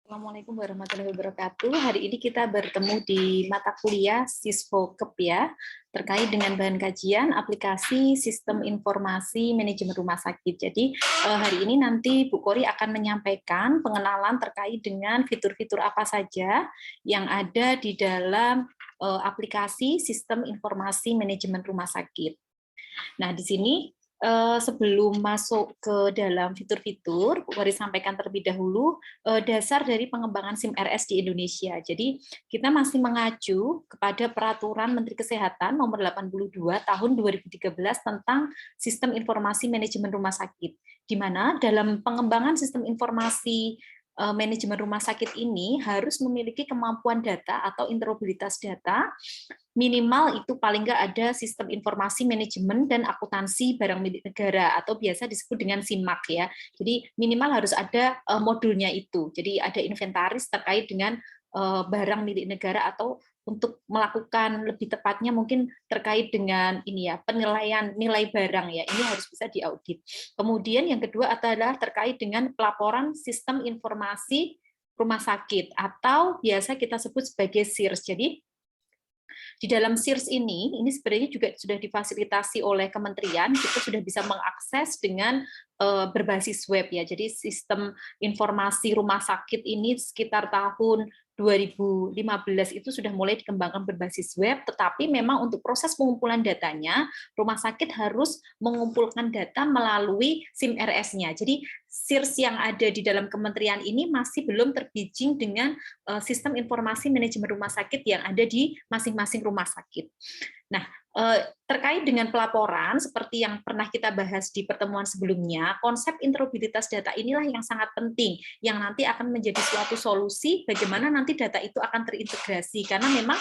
Assalamualaikum warahmatullahi wabarakatuh. Hari ini kita bertemu di mata kuliah Sisfokep ya, terkait dengan bahan kajian aplikasi sistem informasi manajemen rumah sakit. Jadi hari ini nanti Bu Kori akan menyampaikan pengenalan terkait dengan fitur-fitur apa saja yang ada di dalam aplikasi sistem informasi manajemen rumah sakit. Nah, di sini sebelum masuk ke dalam fitur-fitur, Bu Kori sampaikan terlebih dahulu dasar dari pengembangan SIM RS di Indonesia. Jadi kita masih mengacu kepada Peraturan Menteri Kesehatan Nomor 82 Tahun 2013 tentang Sistem Informasi Manajemen Rumah Sakit, di mana dalam pengembangan sistem informasi manajemen rumah sakit ini harus memiliki kemampuan data atau interoperabilitas data minimal itu paling nggak ada sistem informasi manajemen dan akuntansi barang milik negara atau biasa disebut dengan SIMAK ya. Jadi minimal harus ada modulnya itu. Jadi ada inventaris terkait dengan barang milik negara atau untuk melakukan lebih tepatnya mungkin terkait dengan ini ya penilaian nilai barang ya, ini harus bisa diaudit. Kemudian yang kedua adalah terkait dengan pelaporan sistem informasi rumah sakit atau biasa kita sebut sebagai SIRS. Jadi di dalam SIRS ini sebenarnya juga sudah difasilitasi oleh kementerian, kita sudah bisa mengakses dengan berbasis web ya. Jadi sistem informasi rumah sakit ini sekitar tahun 2015 itu sudah mulai dikembangkan berbasis web, tetapi memang untuk proses pengumpulan datanya, rumah sakit harus mengumpulkan data melalui SIM RS-nya. Jadi SIRS yang ada di dalam kementerian ini masih belum terbridging dengan sistem informasi manajemen rumah sakit yang ada di masing-masing rumah sakit. Nah, terkait dengan pelaporan, seperti yang pernah kita bahas di pertemuan sebelumnya, konsep interoperabilitas data inilah yang sangat penting, yang nanti akan menjadi suatu solusi bagaimana nanti data itu akan terintegrasi, karena memang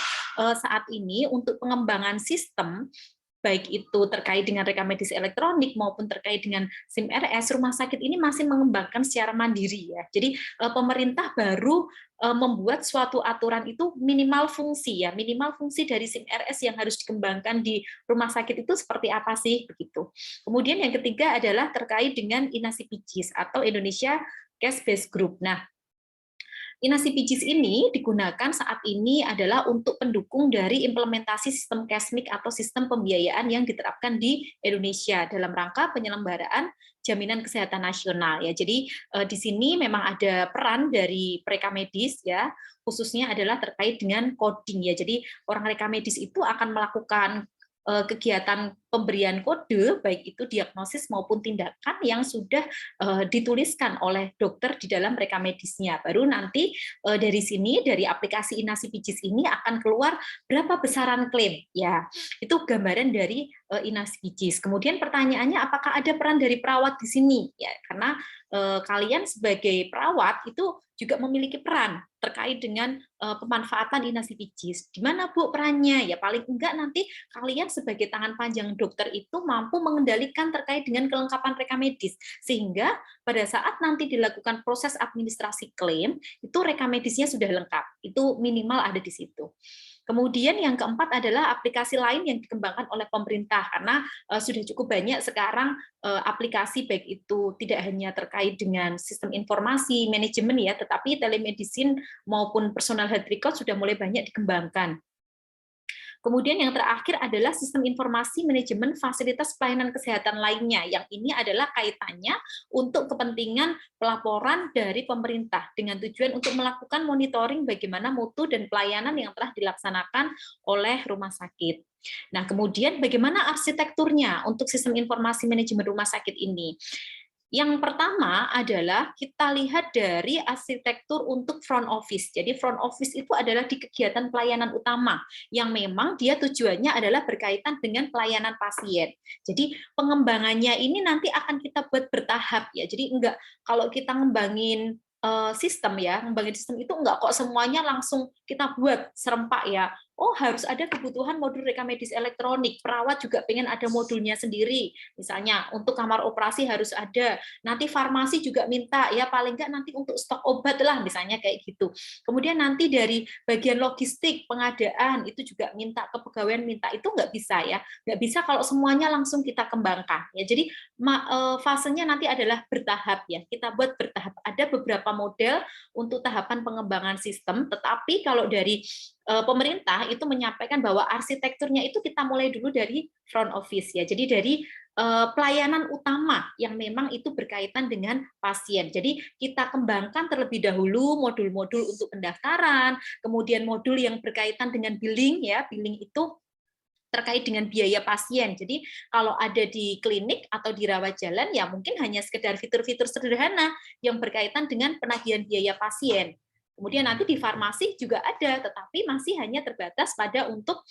saat ini untuk pengembangan sistem, baik itu terkait dengan rekam medis elektronik maupun terkait dengan SIM RS, rumah sakit ini masih mengembangkan secara mandiri ya. Jadi pemerintah baru membuat suatu aturan itu minimal fungsi ya, minimal fungsi dari SIM RS yang harus dikembangkan di rumah sakit itu seperti apa sih begitu. Kemudian yang ketiga adalah terkait dengan INASI-PIJIS atau Indonesia Cash Based Group. Nah, INASI-PIJIS ini digunakan saat ini adalah untuk pendukung dari implementasi sistem CashMIK atau sistem pembiayaan yang diterapkan di Indonesia dalam rangka penyelenggaraan jaminan kesehatan nasional ya. Jadi di sini memang ada peran dari reka medis ya, khususnya adalah terkait dengan coding ya. Jadi orang reka medis itu akan melakukan kegiatan pemberian kode, baik itu diagnosis maupun tindakan yang sudah dituliskan oleh dokter di dalam rekam medisnya. Baru nanti dari sini, dari aplikasi INASI-PIJIS ini akan keluar berapa besaran klaim. Ya, itu gambaran dari INASI-PIJIS. Kemudian pertanyaannya, apakah ada peran dari perawat di sini? Ya, karena kalian sebagai perawat itu juga memiliki peran terkait dengan pemanfaatan INASI-PIJIS. Di mana Bu perannya? Ya paling enggak nanti kalian sebagai tangan panjang dokter itu mampu mengendalikan terkait dengan kelengkapan rekam medis, sehingga pada saat nanti dilakukan proses administrasi klaim, itu rekam medisnya sudah lengkap. Itu minimal ada di situ. Kemudian yang keempat adalah aplikasi lain yang dikembangkan oleh pemerintah, karena sudah cukup banyak sekarang aplikasi, baik itu tidak hanya terkait dengan sistem informasi manajemen ya, tetapi telemedicine maupun personal health record sudah mulai banyak dikembangkan. Kemudian yang terakhir adalah sistem informasi manajemen fasilitas pelayanan kesehatan lainnya, yang ini adalah kaitannya untuk kepentingan pelaporan dari pemerintah dengan tujuan untuk melakukan monitoring bagaimana mutu dan pelayanan yang telah dilaksanakan oleh rumah sakit. Nah, kemudian bagaimana arsitekturnya untuk sistem informasi manajemen rumah sakit ini? Yang pertama adalah kita lihat dari arsitektur untuk front office. Jadi front office itu adalah di kegiatan pelayanan utama yang memang dia tujuannya adalah berkaitan dengan pelayanan pasien. Jadi pengembangannya ini nanti akan kita buat bertahap ya. Jadi enggak, kalau kita ngembangin sistem ya, ngembangin sistem itu enggak kok semuanya langsung kita buat serempak ya. oh harus ada kebutuhan modul rekamedis elektronik, perawat juga pengen ada modulnya sendiri, misalnya untuk kamar operasi harus ada, nanti farmasi juga minta, ya paling nggak nanti untuk stok obat lah, misalnya kayak gitu. Kemudian nanti dari bagian logistik, pengadaan, itu juga minta, kepegawaian minta, itu nggak bisa ya, nggak bisa kalau semuanya langsung kita kembangkan. Ya, jadi fasenya nanti adalah bertahap ya, kita buat bertahap. Ada beberapa model untuk tahapan pengembangan sistem, tetapi kalau dari pemerintah itu menyampaikan bahwa arsitekturnya itu kita mulai dulu dari front office ya. Jadi dari pelayanan utama yang memang itu berkaitan dengan pasien. Jadi kita kembangkan terlebih dahulu modul-modul untuk pendaftaran, kemudian modul yang berkaitan dengan billing ya, billing itu terkait dengan biaya pasien. Jadi kalau ada di klinik atau di rawat jalan ya mungkin hanya sekedar fitur-fitur sederhana yang berkaitan dengan penagihan biaya pasien. Kemudian nanti di farmasi juga ada, tetapi masih hanya terbatas pada untuk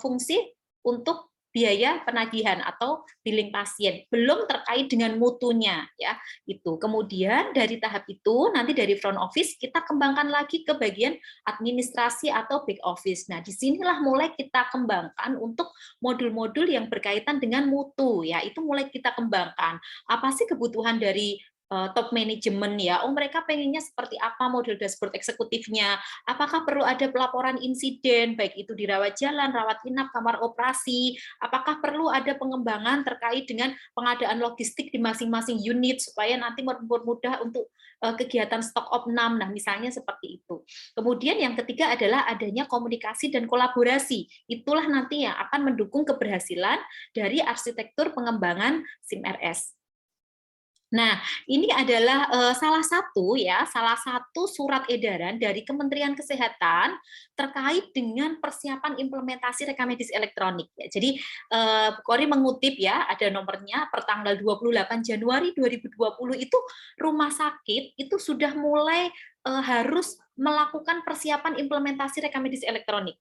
fungsi untuk biaya penagihan atau billing pasien, belum terkait dengan mutunya ya. Itu. Kemudian dari tahap itu nanti dari front office kita kembangkan lagi ke bagian administrasi atau back office. Nah, disinilah mulai kita kembangkan untuk modul-modul yang berkaitan dengan mutu ya, itu mulai kita kembangkan. Apa sih kebutuhan dari top manajemen ya, oh mereka pengennya seperti apa model dashboard eksekutifnya, apakah perlu ada pelaporan insiden, baik itu di rawat jalan, rawat inap, kamar operasi, apakah perlu ada pengembangan terkait dengan pengadaan logistik di masing-masing unit, supaya nanti mempermudah untuk kegiatan stok opnam, nah misalnya seperti itu. Kemudian yang ketiga adalah adanya komunikasi dan kolaborasi, itulah nanti yang akan mendukung keberhasilan dari arsitektur pengembangan SIM-RS. Nah, ini adalah salah satu surat edaran dari Kementerian Kesehatan terkait dengan persiapan implementasi rekamedis elektronik. Ya, jadi Bu Kori mengutip ya, ada nomornya per tanggal 28 Januari 2020 itu rumah sakit itu sudah mulai harus melakukan persiapan implementasi rekamedis elektronik.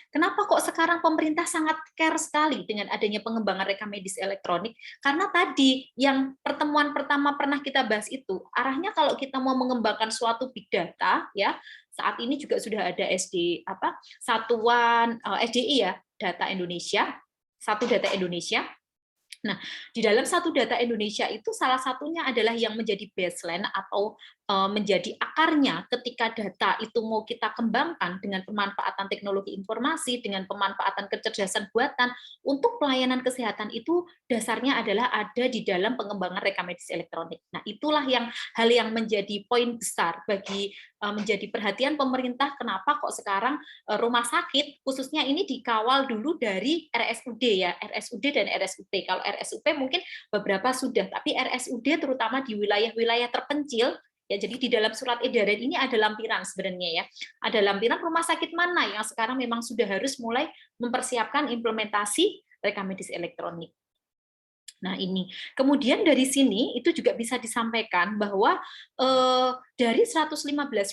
Kenapa kok sekarang pemerintah sangat care sekali dengan adanya pengembangan rekamedis elektronik? Karena tadi yang pertemuan pertama pernah kita bahas itu, arahnya kalau kita mau mengembangkan suatu big data, ya saat ini juga sudah ada Satuan SDI ya, Data Indonesia, Satu Data Indonesia. Nah, di dalam Satu Data Indonesia itu salah satunya adalah yang menjadi baseline atau menjadi akarnya ketika data itu mau kita kembangkan dengan pemanfaatan teknologi informasi, dengan pemanfaatan kecerdasan buatan untuk pelayanan kesehatan itu dasarnya adalah ada di dalam pengembangan rekamedis elektronik. Nah, itulah hal yang menjadi poin besar bagi menjadi perhatian pemerintah, kenapa kok sekarang rumah sakit khususnya ini dikawal dulu dari RSUD ya, RSUD dan RSUP. Kalau RSUP mungkin beberapa sudah, tapi RSUD terutama di wilayah-wilayah terpencil. Ya, jadi di dalam surat edaran ini ada lampiran sebenarnya ya. Ada lampiran rumah sakit mana yang sekarang memang sudah harus mulai mempersiapkan implementasi rekamedis elektronik. Nah, ini. Kemudian dari sini itu juga bisa disampaikan bahwa dari 115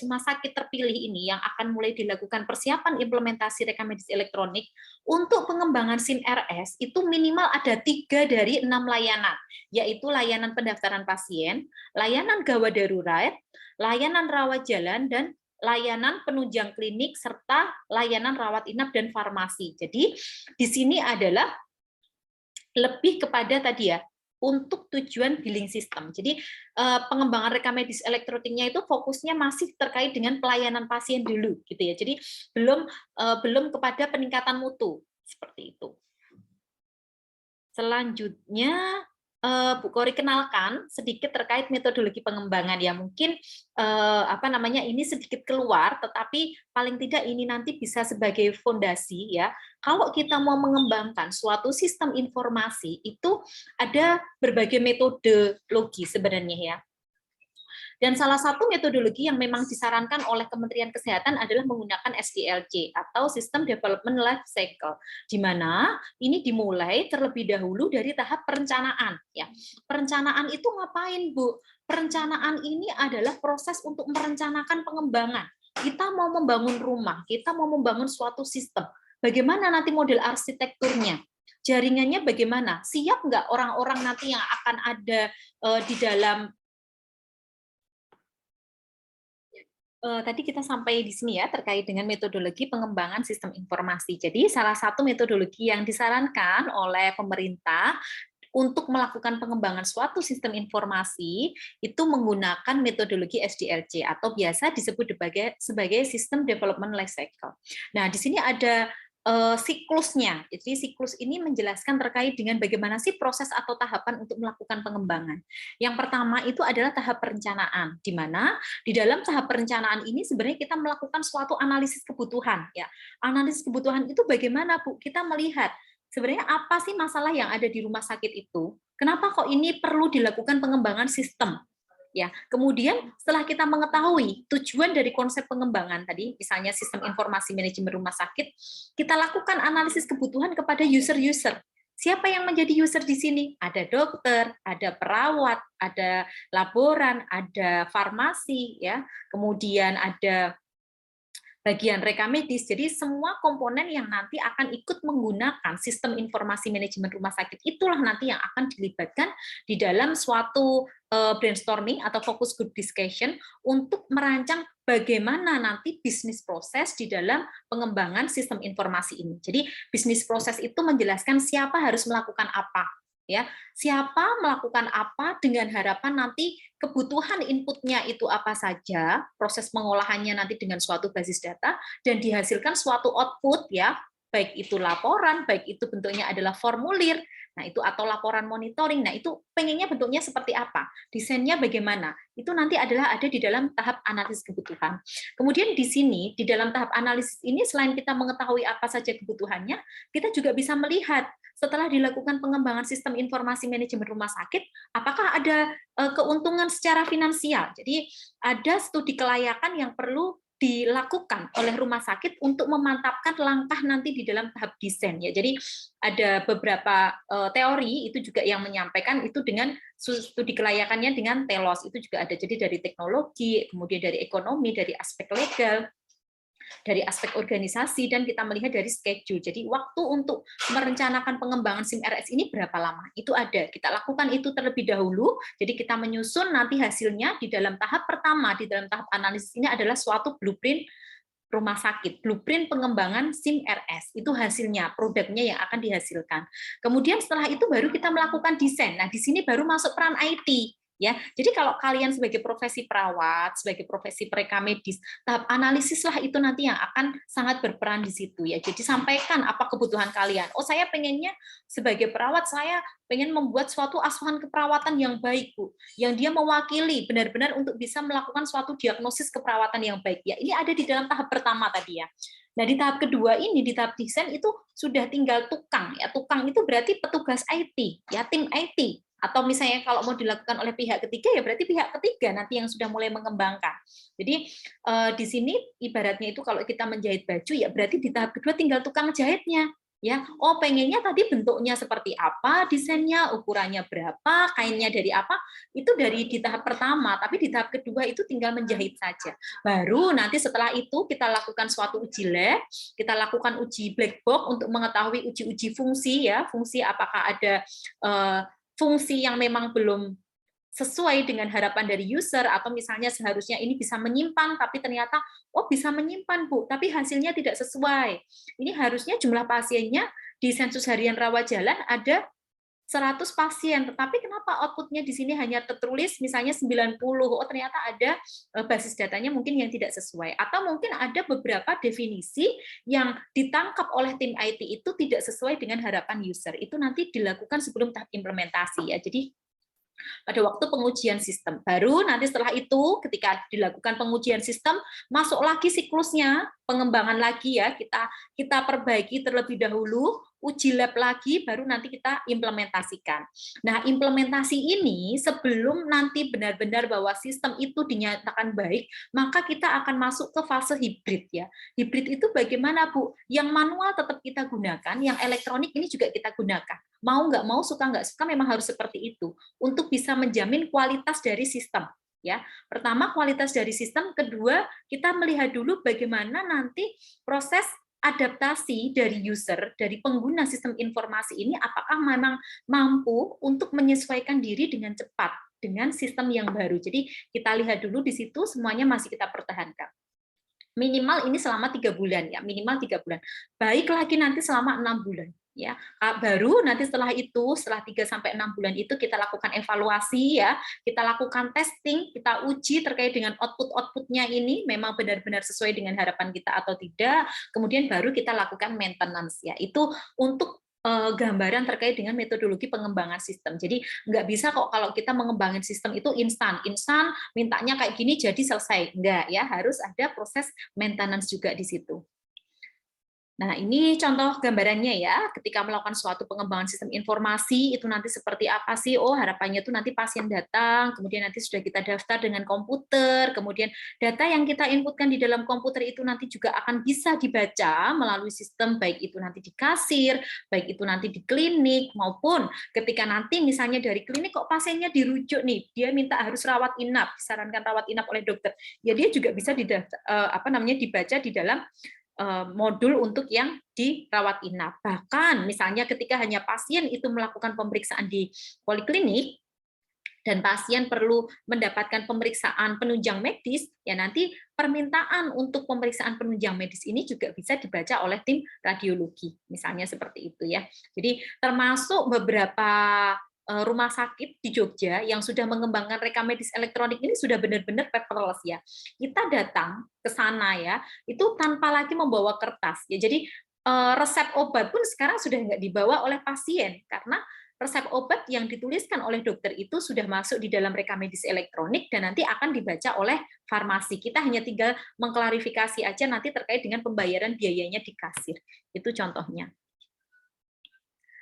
rumah sakit terpilih ini yang akan mulai dilakukan persiapan implementasi rekamedis elektronik, untuk pengembangan SIM-RS itu minimal ada 3 dari 6 layanan, yaitu layanan pendaftaran pasien, layanan gawat darurat, layanan rawat jalan, dan layanan penunjang klinik, serta layanan rawat inap dan farmasi. Jadi di sini adalah lebih kepada tadi ya, untuk tujuan billing system. Jadi pengembangan rekamedis elektroniknya itu fokusnya masih terkait dengan pelayanan pasien dulu, gitu ya. Jadi belum kepada peningkatan mutu seperti itu. Selanjutnya Bu Kori kenalkan sedikit terkait metodologi pengembangan ya, mungkin ini sedikit keluar, tetapi paling tidak ini nanti bisa sebagai fondasi ya. Kalau kita mau mengembangkan suatu sistem informasi itu ada berbagai metodologi sebenarnya ya. Dan salah satu metodologi yang memang disarankan oleh Kementerian Kesehatan adalah menggunakan SDLC atau System Development Life Cycle, di mana ini dimulai terlebih dahulu dari tahap perencanaan. Ya, perencanaan itu ngapain, Bu? Perencanaan ini adalah proses untuk merencanakan pengembangan. Kita mau membangun rumah, kita mau membangun suatu sistem. Bagaimana nanti model arsitekturnya? Jaringannya bagaimana? Siap nggak orang-orang nanti yang akan ada di dalam Tadi kita sampai di sini ya terkait dengan metodologi pengembangan sistem informasi. Jadi salah satu metodologi yang disarankan oleh pemerintah untuk melakukan pengembangan suatu sistem informasi itu menggunakan metodologi SDLC atau biasa disebut sebagai System Development Life Cycle. Nah, di sini ada siklusnya. Jadi siklus ini menjelaskan terkait dengan bagaimana sih proses atau tahapan untuk melakukan pengembangan. Yang pertama itu adalah tahap perencanaan, di mana di dalam tahap perencanaan ini sebenarnya kita melakukan suatu analisis kebutuhan. Ya, analisis kebutuhan itu bagaimana, Bu? Kita melihat sebenarnya apa sih masalah yang ada di rumah sakit itu? Kenapa kok ini perlu dilakukan pengembangan sistem? Ya, kemudian setelah kita mengetahui tujuan dari konsep pengembangan tadi, misalnya sistem informasi manajemen rumah sakit, kita lakukan analisis kebutuhan kepada user-user. Siapa yang menjadi user di sini? Ada dokter, ada perawat, ada laboran, ada farmasi, ya, kemudian ada bagian reka medis. Jadi semua komponen yang nanti akan ikut menggunakan sistem informasi manajemen rumah sakit itulah nanti yang akan dilibatkan di dalam suatu brainstorming atau focus group discussion untuk merancang bagaimana nanti bisnis proses di dalam pengembangan sistem informasi ini. Jadi bisnis proses itu menjelaskan siapa harus melakukan apa, ya, siapa melakukan apa dengan harapan nanti kebutuhan inputnya itu apa saja, proses pengolahannya nanti dengan suatu basis data dan dihasilkan suatu output, ya, baik itu laporan, baik itu bentuknya adalah formulir, nah itu atau laporan monitoring, nah itu pengennya bentuknya seperti apa, desainnya bagaimana, itu nanti adalah ada di dalam tahap analisis kebutuhan. Kemudian di sini di dalam tahap analisis ini selain kita mengetahui apa saja kebutuhannya, kita juga bisa melihat setelah dilakukan pengembangan sistem informasi manajemen rumah sakit, apakah ada keuntungan secara finansial. Jadi ada studi kelayakan yang perlu dilakukan oleh rumah sakit untuk memantapkan langkah nanti di dalam tahap desain, ya. Jadi ada beberapa teori itu juga yang menyampaikan itu dengan studi kelayakannya dengan telos itu juga ada. Jadi dari teknologi, kemudian dari ekonomi, dari aspek legal, dari aspek organisasi, dan kita melihat dari schedule. Jadi waktu untuk merencanakan pengembangan SIM RS ini berapa lama? Itu ada. Kita lakukan itu terlebih dahulu. Jadi kita menyusun nanti hasilnya di dalam tahap pertama, di dalam tahap analisis ini adalah suatu blueprint rumah sakit, blueprint pengembangan SIM RS. Itu hasilnya, produknya yang akan dihasilkan. Kemudian setelah itu baru kita melakukan desain. Nah, di sini baru masuk peran IT. Ya, jadi kalau kalian sebagai profesi perawat, sebagai profesi pereka medis, tahap analisislah itu nanti yang akan sangat berperan di situ, ya. Jadi sampaikan apa kebutuhan kalian. Oh, saya pengennya sebagai perawat saya pengen membuat suatu asuhan keperawatan yang baik, Bu, yang dia mewakili benar-benar untuk bisa melakukan suatu diagnosis keperawatan yang baik. Ya, ini ada di dalam tahap pertama tadi, ya. Nah, di tahap kedua ini, di tahap desain itu sudah tinggal tukang, ya. Tukang itu berarti petugas IT, ya, tim IT. Atau misalnya kalau mau dilakukan oleh pihak ketiga, ya berarti pihak ketiga nanti yang sudah mulai mengembangkan. Jadi di sini ibaratnya itu kalau kita menjahit baju, ya berarti di tahap kedua tinggal tukang jahitnya. Ya, oh pengennya tadi bentuknya seperti apa, desainnya, ukurannya berapa, kainnya dari apa, itu dari di tahap pertama, tapi di tahap kedua itu tinggal menjahit saja. Baru nanti setelah itu kita lakukan suatu uji lab, kita lakukan uji black box untuk mengetahui uji-uji fungsi, ya, fungsi apakah ada fungsi yang memang belum sesuai dengan harapan dari user, atau misalnya seharusnya ini bisa menyimpan, tapi ternyata, oh bisa menyimpan, Bu, tapi hasilnya tidak sesuai. Ini harusnya jumlah pasiennya di sensus harian rawat jalan ada 100 pasien, tetapi kenapa outputnya di sini hanya tertulis misalnya 90, oh ternyata ada basis datanya mungkin yang tidak sesuai, atau mungkin ada beberapa definisi yang ditangkap oleh tim IT itu tidak sesuai dengan harapan user, itu nanti dilakukan sebelum tahap implementasi, ya. Jadi pada waktu pengujian sistem. Baru nanti setelah itu ketika dilakukan pengujian sistem, masuk lagi siklusnya, pengembangan lagi, ya, kita perbaiki terlebih dahulu, uji lab lagi, baru nanti kita implementasikan. Nah, implementasi ini sebelum nanti benar-benar bahwa sistem itu dinyatakan baik, maka kita akan masuk ke fase hibrid, ya. Hibrid itu bagaimana, Bu? Yang manual tetap kita gunakan, yang elektronik ini juga kita gunakan. Mau nggak mau, suka nggak suka, memang harus seperti itu untuk bisa menjamin kualitas dari sistem, ya. Pertama, kualitas dari sistem, kedua, kita melihat dulu bagaimana nanti proses adaptasi dari user, dari pengguna sistem informasi ini, apakah memang mampu untuk menyesuaikan diri dengan cepat, dengan sistem yang baru. Jadi kita lihat dulu di situ semuanya masih kita pertahankan. Minimal ini selama 3 bulan ya, minimal 3 bulan. Baik lagi nanti selama 6 bulan ya. Baru nanti setelah itu, setelah 3 sampai 6 bulan itu kita lakukan evaluasi ya, kita lakukan testing, kita uji terkait dengan output-outputnya ini memang benar-benar sesuai dengan harapan kita atau tidak. Kemudian baru kita lakukan maintenance ya. Itu untuk gambaran terkait dengan metodologi pengembangan sistem. Jadi nggak bisa kok kalau kita mengembangin sistem itu instan, mintanya kayak gini jadi selesai. Enggak ya, harus ada proses maintenance juga di situ. Nah, ini contoh gambarannya ya, ketika melakukan suatu pengembangan sistem informasi, itu nanti seperti apa sih? Oh, harapannya itu nanti pasien datang, kemudian nanti sudah kita daftar dengan komputer, kemudian data yang kita inputkan di dalam komputer itu nanti juga akan bisa dibaca melalui sistem, baik itu nanti di kasir, baik itu nanti di klinik, maupun ketika nanti misalnya dari klinik kok pasiennya dirujuk nih, dia minta harus rawat inap, disarankan rawat inap oleh dokter, ya dia juga bisa dibaca di dalam modul untuk yang dirawat inap. Bahkan misalnya ketika hanya pasien itu melakukan pemeriksaan di poliklinik dan pasien perlu mendapatkan pemeriksaan penunjang medis, ya nanti permintaan untuk pemeriksaan penunjang medis ini juga bisa dibaca oleh tim radiologi, misalnya seperti itu ya. Jadi termasuk beberapa rumah sakit di Jogja yang sudah mengembangkan rekam medis elektronik ini sudah benar-benar paperless ya. Kita datang ke sana ya, itu tanpa lagi membawa kertas ya. Jadi resep obat pun sekarang sudah nggak dibawa oleh pasien karena resep obat yang dituliskan oleh dokter itu sudah masuk di dalam rekam medis elektronik dan nanti akan dibaca oleh farmasi. Kita hanya tinggal mengklarifikasi aja nanti terkait dengan pembayaran biayanya di kasir. Itu contohnya.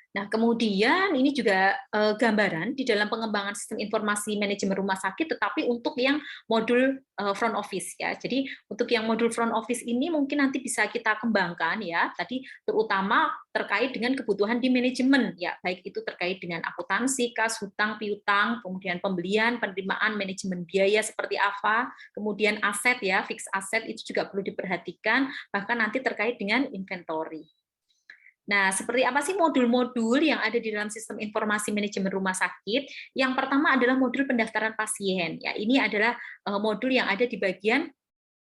Nah, kemudian ini juga gambaran di dalam pengembangan sistem informasi manajemen rumah sakit, tetapi untuk yang modul front office ya. Jadi untuk yang modul front office ini mungkin nanti bisa kita kembangkan ya. Tadi terutama terkait dengan kebutuhan di manajemen ya, baik itu terkait dengan akuntansi, kas, hutang, piutang, kemudian pembelian, penerimaan, manajemen biaya seperti apa, kemudian aset ya, fix aset itu juga perlu diperhatikan, bahkan nanti terkait dengan inventory. Nah, seperti apa sih modul-modul yang ada di dalam sistem informasi manajemen rumah sakit? Yang pertama adalah modul pendaftaran pasien. Ya, ini adalah modul yang ada di bagian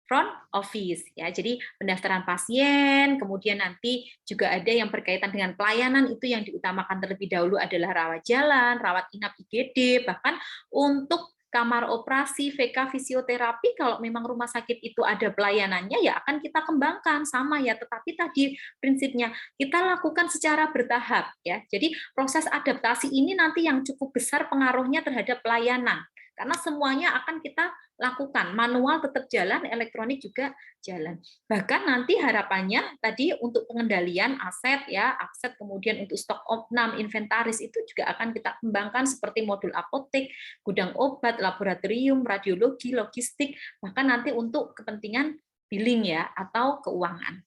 front office ya. Jadi pendaftaran pasien, kemudian nanti juga ada yang berkaitan dengan pelayanan, itu yang diutamakan terlebih dahulu adalah rawat jalan, rawat inap IGD, bahkan untuk kamar operasi, VK, fisioterapi, kalau memang rumah sakit itu ada pelayanannya, ya akan kita kembangkan sama ya. Tetapi tadi prinsipnya kita lakukan secara bertahap ya. Jadi proses adaptasi ini nanti yang cukup besar pengaruhnya terhadap pelayanan. Karena semuanya akan kita lakukan, manual tetap jalan, elektronik juga jalan. Bahkan nanti harapannya tadi untuk pengendalian aset ya, aset kemudian untuk stok opnam, inventaris itu juga akan kita kembangkan seperti modul apotek, gudang obat, laboratorium, radiologi, logistik, bahkan nanti untuk kepentingan billing ya atau keuangan.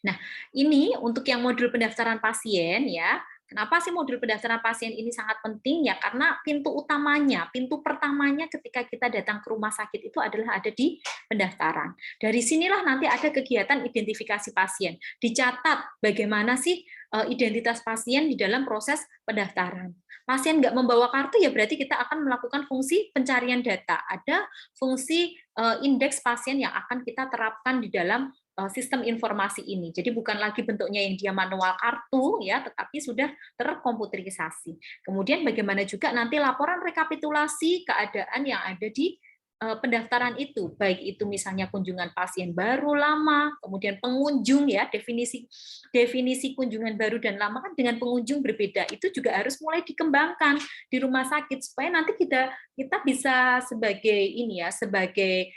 Nah, ini untuk yang modul pendaftaran pasien ya. Kenapa sih modul pendaftaran pasien ini sangat penting? Ya karena pintu utamanya, pintu pertamanya ketika kita datang ke rumah sakit itu adalah ada di pendaftaran. Dari sinilah nanti ada kegiatan identifikasi pasien. Dicatat bagaimana sih identitas pasien di dalam proses pendaftaran. Pasien nggak membawa kartu ya berarti kita akan melakukan fungsi pencarian data. Ada fungsi indeks pasien yang akan kita terapkan di dalam sistem informasi ini. Jadi bukan lagi bentuknya yang dia manual kartu ya, tetapi sudah terkomputerisasi. Kemudian bagaimana juga nanti laporan rekapitulasi keadaan yang ada di pendaftaran itu, baik itu misalnya kunjungan pasien baru, lama, kemudian pengunjung ya, definisi kunjungan baru dan lama kan dengan pengunjung berbeda. Itu juga harus mulai dikembangkan di rumah sakit supaya nanti kita bisa sebagai ini ya, sebagai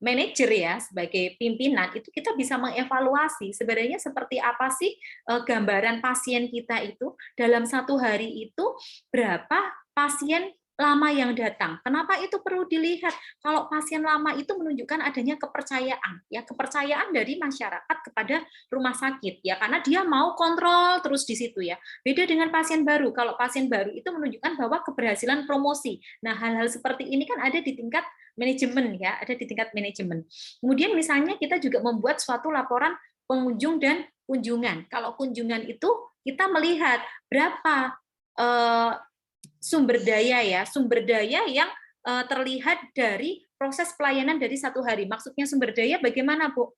manajer ya, sebagai pimpinan, itu kita bisa mengevaluasi sebenarnya seperti apa sih gambaran pasien kita itu dalam satu hari itu berapa pasien lama yang datang. Kenapa itu perlu dilihat? Kalau pasien lama itu menunjukkan adanya kepercayaan, ya kepercayaan dari masyarakat kepada rumah sakit, ya karena dia mau kontrol terus di situ ya. Beda dengan pasien baru. Kalau pasien baru itu menunjukkan bahwa keberhasilan promosi. Nah, hal-hal seperti ini kan ada di tingkat manajemen ya, ada di tingkat manajemen. Kemudian misalnya kita juga membuat suatu laporan pengunjung dan kunjungan. Kalau kunjungan itu kita melihat berapa sumber daya ya, sumber daya yang terlihat dari proses pelayanan dari satu hari. Maksudnya sumber daya bagaimana, Bu?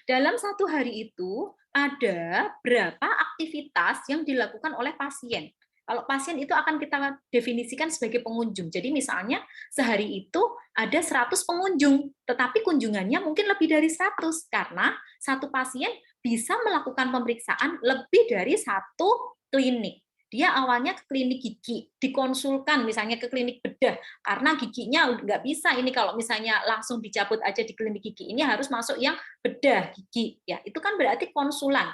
Dalam satu hari itu ada berapa aktivitas yang dilakukan oleh pasien. Kalau pasien itu akan kita definisikan sebagai pengunjung. Jadi misalnya sehari itu ada 100 pengunjung, tetapi kunjungannya mungkin lebih dari 100 karena satu pasien bisa melakukan pemeriksaan lebih dari satu klinik. Dia awalnya ke klinik gigi, dikonsulkan misalnya ke klinik bedah, karena giginya nggak bisa ini kalau misalnya langsung dicabut aja di klinik gigi, ini harus masuk yang bedah gigi. Ya, itu kan berarti konsulan.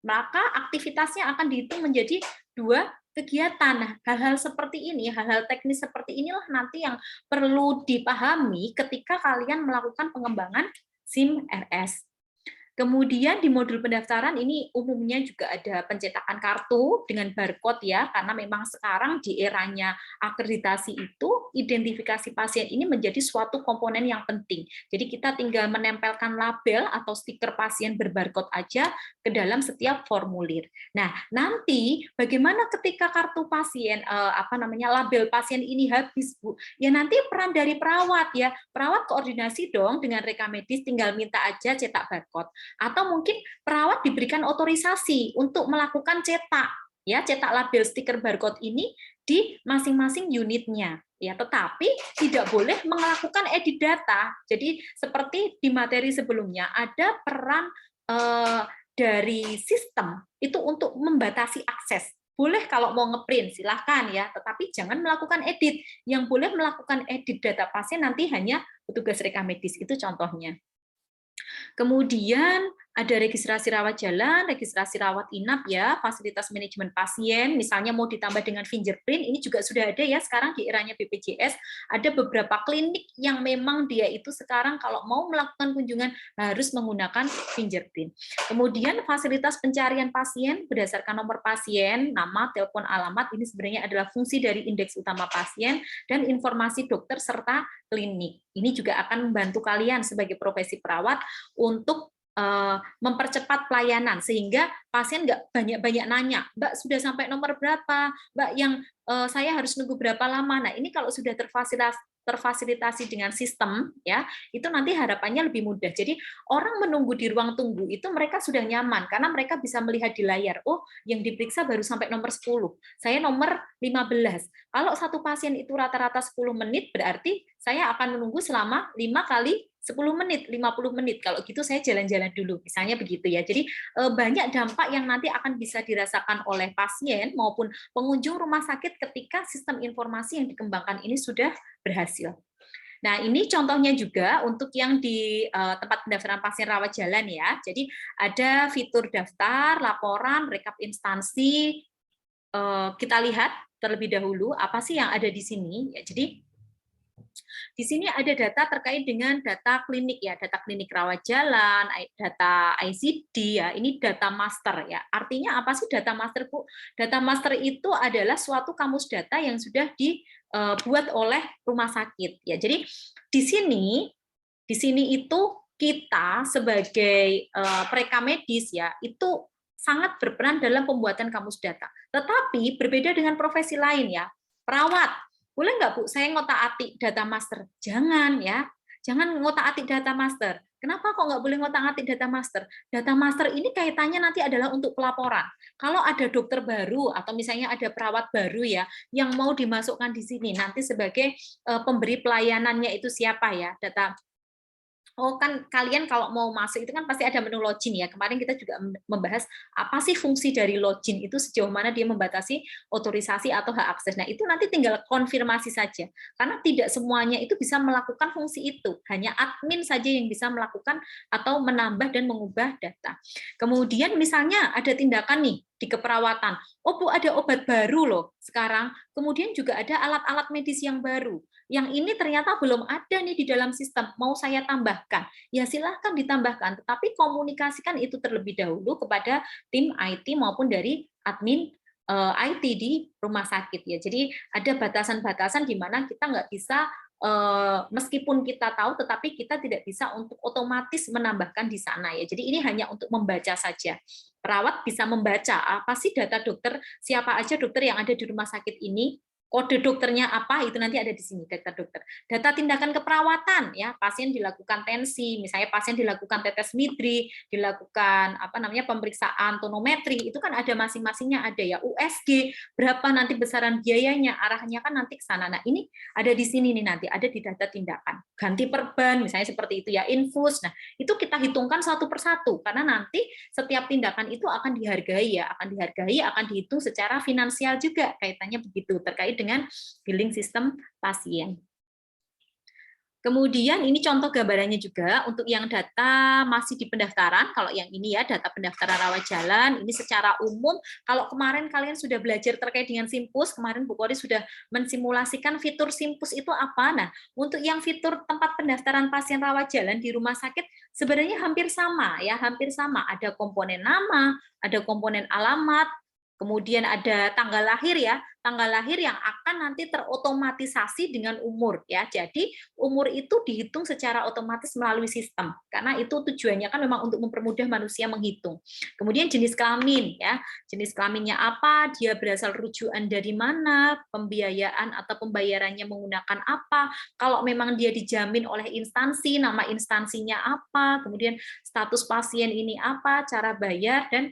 Maka aktivitasnya akan dihitung menjadi 2 kegiatan. Nah, hal-hal seperti ini, hal-hal teknis seperti inilah nanti yang perlu dipahami ketika kalian melakukan pengembangan SIM RS. Kemudian di modul pendaftaran ini umumnya juga ada pencetakan kartu dengan barcode ya, karena memang sekarang di eranya akreditasi itu identifikasi pasien ini menjadi suatu komponen yang penting. Jadi kita tinggal menempelkan label atau stiker pasien berbarcode aja ke dalam setiap formulir. Nah, nanti bagaimana ketika kartu pasien label pasien ini habis, Bu? Ya nanti peran dari perawat ya. Perawat koordinasi dong dengan rekam medis, tinggal minta aja cetak barcode. Atau mungkin perawat diberikan otorisasi untuk melakukan cetak label stiker barcode ini di masing-masing unitnya ya, tetapi tidak boleh melakukan edit data. Jadi seperti di materi sebelumnya ada peran dari sistem itu untuk membatasi akses. Boleh kalau mau ngeprint silahkan ya, tetapi jangan melakukan edit. Yang boleh melakukan edit data pasien nanti hanya petugas rekam medis, itu contohnya. Kemudian ada registrasi rawat jalan, registrasi rawat inap ya, fasilitas manajemen pasien, misalnya mau ditambah dengan fingerprint, ini juga sudah ada ya sekarang di eranya BPJS, ada beberapa klinik yang memang dia itu sekarang kalau mau melakukan kunjungan harus menggunakan fingerprint. Kemudian fasilitas pencarian pasien berdasarkan nomor pasien, nama, telepon, alamat, ini sebenarnya adalah fungsi dari indeks utama pasien, dan informasi dokter serta klinik. Ini juga akan membantu kalian sebagai profesi perawat untuk mempercepat pelayanan sehingga pasien nggak banyak-banyak nanya, Mbak sudah sampai nomor berapa, Mbak yang saya harus nunggu berapa lama. Nah ini kalau sudah terfasilitasi dengan sistem ya, itu nanti harapannya lebih mudah. Jadi orang menunggu di ruang tunggu itu mereka sudah nyaman karena mereka bisa melihat di layar, oh yang diperiksa baru sampai nomor 10, saya nomor 15. Kalau satu pasien itu rata-rata 10 menit berarti saya akan menunggu selama 5 kali 10 menit, 50 menit. Kalau gitu saya jalan-jalan dulu, misalnya begitu ya. Jadi banyak dampak yang nanti akan bisa dirasakan oleh pasien maupun pengunjung rumah sakit ketika sistem informasi yang dikembangkan ini sudah berhasil. Nah, ini contohnya juga untuk yang di tempat pendaftaran pasien rawat jalan ya. Jadi ada fitur daftar, laporan, rekap instansi. Kita lihat terlebih dahulu apa sih yang ada di sini. Ya, jadi di sini ada data terkait dengan data klinik ya, data klinik rawat jalan, data ICD ya, ini data master ya. Artinya apa sih data master, Bu? Data master itu adalah suatu kamus data yang sudah dibuat oleh rumah sakit ya. Jadi di sini itu kita sebagai perekam medis ya, itu sangat berperan dalam pembuatan kamus data. Tetapi berbeda dengan profesi lain ya. Perawat boleh nggak Bu, saya ngotak-atik data master? Jangan ya, jangan ngotak-atik data master. Kenapa kok nggak boleh ngotak-atik data master? Data master ini kaitannya nanti adalah untuk pelaporan. Kalau ada dokter baru atau misalnya ada perawat baru ya, yang mau dimasukkan di sini nanti sebagai pemberi pelayanannya itu siapa ya, data. Oh kan kalian kalau mau masuk itu kan pasti ada menu login ya. Kemarin kita juga membahas apa sih fungsi dari login itu, sejauh mana dia membatasi otorisasi atau hak akses. Nah itu nanti tinggal konfirmasi saja. Karena tidak semuanya itu bisa melakukan fungsi itu. Hanya admin saja yang bisa melakukan atau menambah dan mengubah data. Kemudian misalnya ada tindakan nih di keperawatan. Oh Bu, ada obat baru loh sekarang. Kemudian juga ada alat-alat medis yang baru. Yang ini ternyata belum ada nih di dalam sistem, mau saya tambahkan. Ya silahkan ditambahkan, tetapi komunikasikan itu terlebih dahulu kepada tim IT maupun dari admin IT di rumah sakit ya. Jadi ada batasan-batasan di mana kita nggak bisa meskipun kita tahu, tetapi kita tidak bisa untuk otomatis menambahkan di sana ya. Jadi ini hanya untuk membaca saja. Perawat bisa membaca apa sih data dokter, siapa aja dokter yang ada di rumah sakit ini. Kode dokternya apa itu nanti ada di sini, data dokter. Data tindakan keperawatan ya, pasien dilakukan tensi, misalnya pasien dilakukan tetes midri, dilakukan pemeriksaan tonometri, itu kan ada masing-masingnya, ada ya USG, berapa nanti besaran biayanya, arahnya kan nanti ke sana. Nah, ini ada di sini nih nanti, ada di data tindakan. Ganti perban misalnya seperti itu ya, infus. Nah, itu kita hitungkan satu persatu karena nanti setiap tindakan itu akan dihargai ya, akan dihitung secara finansial juga, kaitannya begitu terkait dengan billing sistem pasien. Kemudian ini contoh gambarannya juga untuk yang data masih di pendaftaran. Kalau yang ini ya data pendaftaran rawat jalan, ini secara umum. Kalau kemarin kalian sudah belajar terkait dengan Simpus, kemarin Bu Kori sudah mensimulasikan fitur Simpus itu apa. Nah, untuk yang fitur tempat pendaftaran pasien rawat jalan di rumah sakit sebenarnya hampir sama ya, hampir sama. Ada komponen nama, ada komponen alamat, kemudian ada tanggal lahir ya, tanggal lahir yang akan nanti terotomatisasi dengan umur ya. Jadi umur itu dihitung secara otomatis melalui sistem karena itu tujuannya kan memang untuk mempermudah manusia menghitung. Kemudian jenis kelamin ya, jenis kelaminnya apa, dia berasal rujukan dari mana, pembiayaan atau pembayarannya menggunakan apa, kalau memang dia dijamin oleh instansi, nama instansinya apa, kemudian status pasien ini apa, cara bayar, dan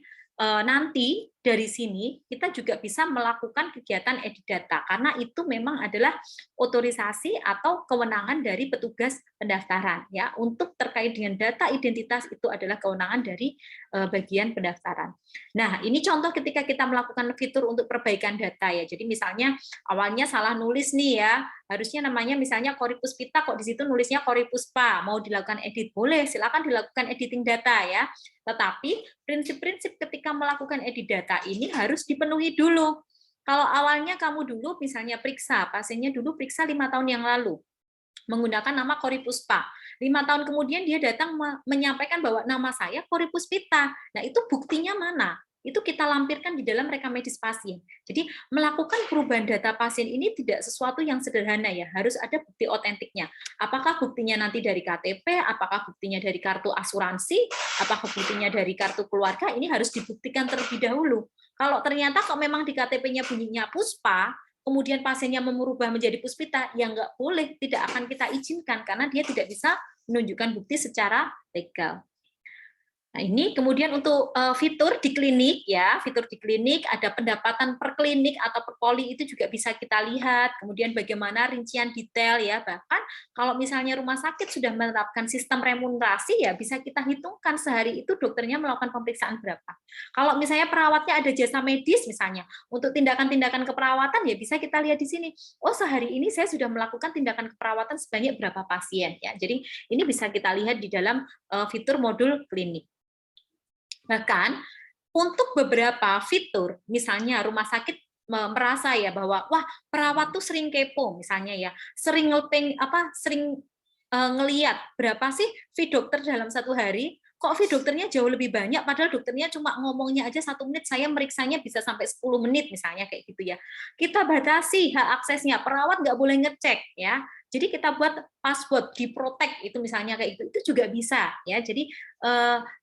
nanti dari sini kita juga bisa melakukan kegiatan edit data karena itu memang adalah otorisasi atau kewenangan dari petugas pendaftaran ya. Untuk terkait dengan data identitas itu adalah kewenangan dari bagian pendaftaran. Nah, ini contoh ketika kita melakukan fitur untuk perbaikan data ya. Jadi misalnya awalnya salah nulis nih ya, harusnya namanya misalnya Koripuspita, kok di situ nulisnya Koripuspa. Mau dilakukan edit boleh, silakan dilakukan editing data ya. Tetapi prinsip-prinsip ketika melakukan edit data ini harus dipenuhi dulu. Kalau awalnya kamu dulu misalnya periksa, pasiennya dulu periksa 5 tahun yang lalu, menggunakan nama Koripuspa. 5 tahun kemudian dia datang menyampaikan bahwa nama saya Koripuspita. Nah, itu buktinya mana? Itu kita lampirkan di dalam rekam medis pasien. Jadi melakukan perubahan data pasien ini tidak sesuatu yang sederhana ya, harus ada bukti otentiknya. Apakah buktinya nanti dari KTP, apakah buktinya dari kartu asuransi, apakah buktinya dari kartu keluarga, ini harus dibuktikan terlebih dahulu. Kalau ternyata kok memang di KTP-nya bunyinya Puspa, kemudian pasiennya merubah menjadi Puspita, ya nggak boleh, tidak akan kita izinkan karena dia tidak bisa menunjukkan bukti secara legal. Nah, ini kemudian untuk fitur di klinik ya, fitur di klinik ada pendapatan per klinik atau per poli itu juga bisa kita lihat. Kemudian bagaimana rincian detail ya, bahkan kalau misalnya rumah sakit sudah menerapkan sistem remunerasi ya bisa kita hitungkan sehari itu dokternya melakukan pemeriksaan berapa. Kalau misalnya perawatnya ada jasa medis misalnya, untuk tindakan-tindakan keperawatan ya bisa kita lihat di sini. Oh, sehari ini saya sudah melakukan tindakan keperawatan sebanyak berapa pasien ya. Jadi ini bisa kita lihat di dalam fitur modul klinik. Bahkan untuk beberapa fitur, misalnya rumah sakit merasa ya bahwa wah perawat tuh sering kepo misalnya ya, sering ngelihat berapa sih fee dokter dalam satu hari, kok fee dokternya jauh lebih banyak padahal dokternya cuma ngomongnya aja 1 menit, saya meriksanya bisa sampai 10 menit misalnya kayak gitu ya. Kita batasi hak aksesnya, perawat nggak boleh ngecek ya. Jadi kita buat password di protect itu misalnya kayak itu juga bisa ya. Jadi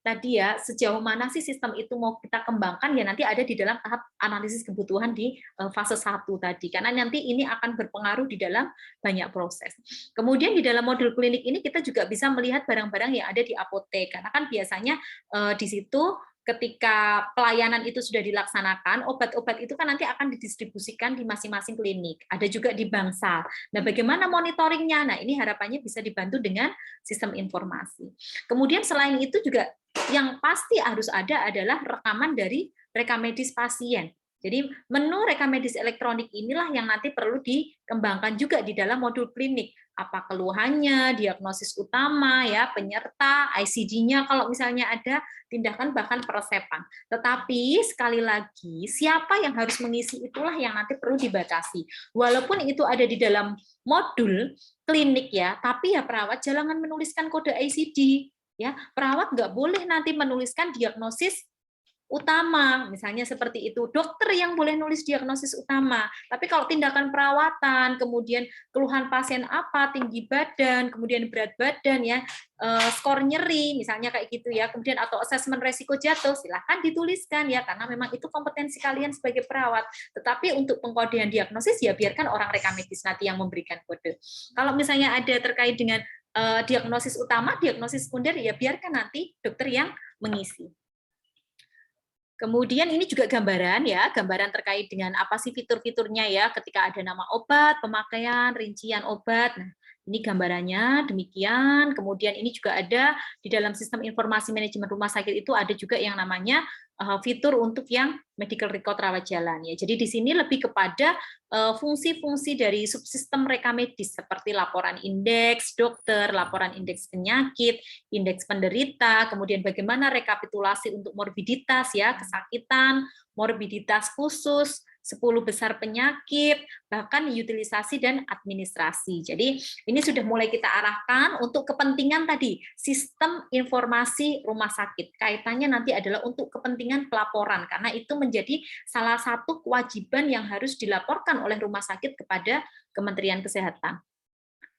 tadi ya sejauh mana sih sistem itu mau kita kembangkan ya nanti ada di dalam tahap analisis kebutuhan di fase 1 tadi karena nanti ini akan berpengaruh di dalam banyak proses. Kemudian di dalam modul klinik ini kita juga bisa melihat barang-barang yang ada di apotek karena kan biasanya di situ ketika pelayanan itu sudah dilaksanakan, obat-obat itu kan nanti akan didistribusikan di masing-masing klinik. Ada juga di bangsal. Nah, bagaimana monitoringnya? Nah, ini harapannya bisa dibantu dengan sistem informasi. Kemudian selain itu juga yang pasti harus ada adalah rekaman dari rekam medis pasien. Jadi menu rekam medis elektronik inilah yang nanti perlu dikembangkan juga di dalam modul klinik. Apa keluhannya, diagnosis utama, ya penyerta, ICD-nya kalau misalnya ada, tindakan bahkan peresepan. Tetapi sekali lagi, siapa yang harus mengisi itulah yang nanti perlu dibatasi. Walaupun itu ada di dalam modul klinik ya, tapi ya perawat jangan menuliskan kode ICD. Ya, perawat nggak boleh nanti menuliskan diagnosis utama, misalnya seperti itu. Dokter yang boleh nulis diagnosis utama. Tapi kalau tindakan perawatan, kemudian keluhan pasien apa, tinggi badan, kemudian berat badan ya, skor nyeri, misalnya kayak gitu ya, kemudian atau asesmen resiko jatuh, silahkan dituliskan ya, karena memang itu kompetensi kalian sebagai perawat. Tetapi untuk pengkodean diagnosis ya biarkan orang reka medis nanti yang memberikan kode. Kalau misalnya ada terkait dengan diagnosis utama, diagnosis sekunder, ya biarkan nanti dokter yang mengisi. Kemudian ini juga gambaran ya, gambaran terkait dengan apa sih fitur-fiturnya ya, ketika ada nama obat, pemakaian, rincian obat. Nah, ini gambarannya demikian. Kemudian ini juga ada di dalam sistem informasi manajemen rumah sakit itu ada juga yang namanya fitur untuk yang medical record rawat jalan ya. Jadi di sini lebih kepada fungsi-fungsi dari subsistem reka medis seperti laporan indeks dokter, laporan indeks penyakit, indeks penderita, kemudian bagaimana rekapitulasi untuk morbiditas ya, kesakitan, morbiditas khusus, 10 besar penyakit, bahkan utilisasi dan administrasi. Jadi ini sudah mulai kita arahkan untuk kepentingan tadi, sistem informasi rumah sakit. Kaitannya nanti adalah untuk kepentingan pelaporan, karena itu menjadi salah satu kewajiban yang harus dilaporkan oleh rumah sakit kepada Kementerian Kesehatan.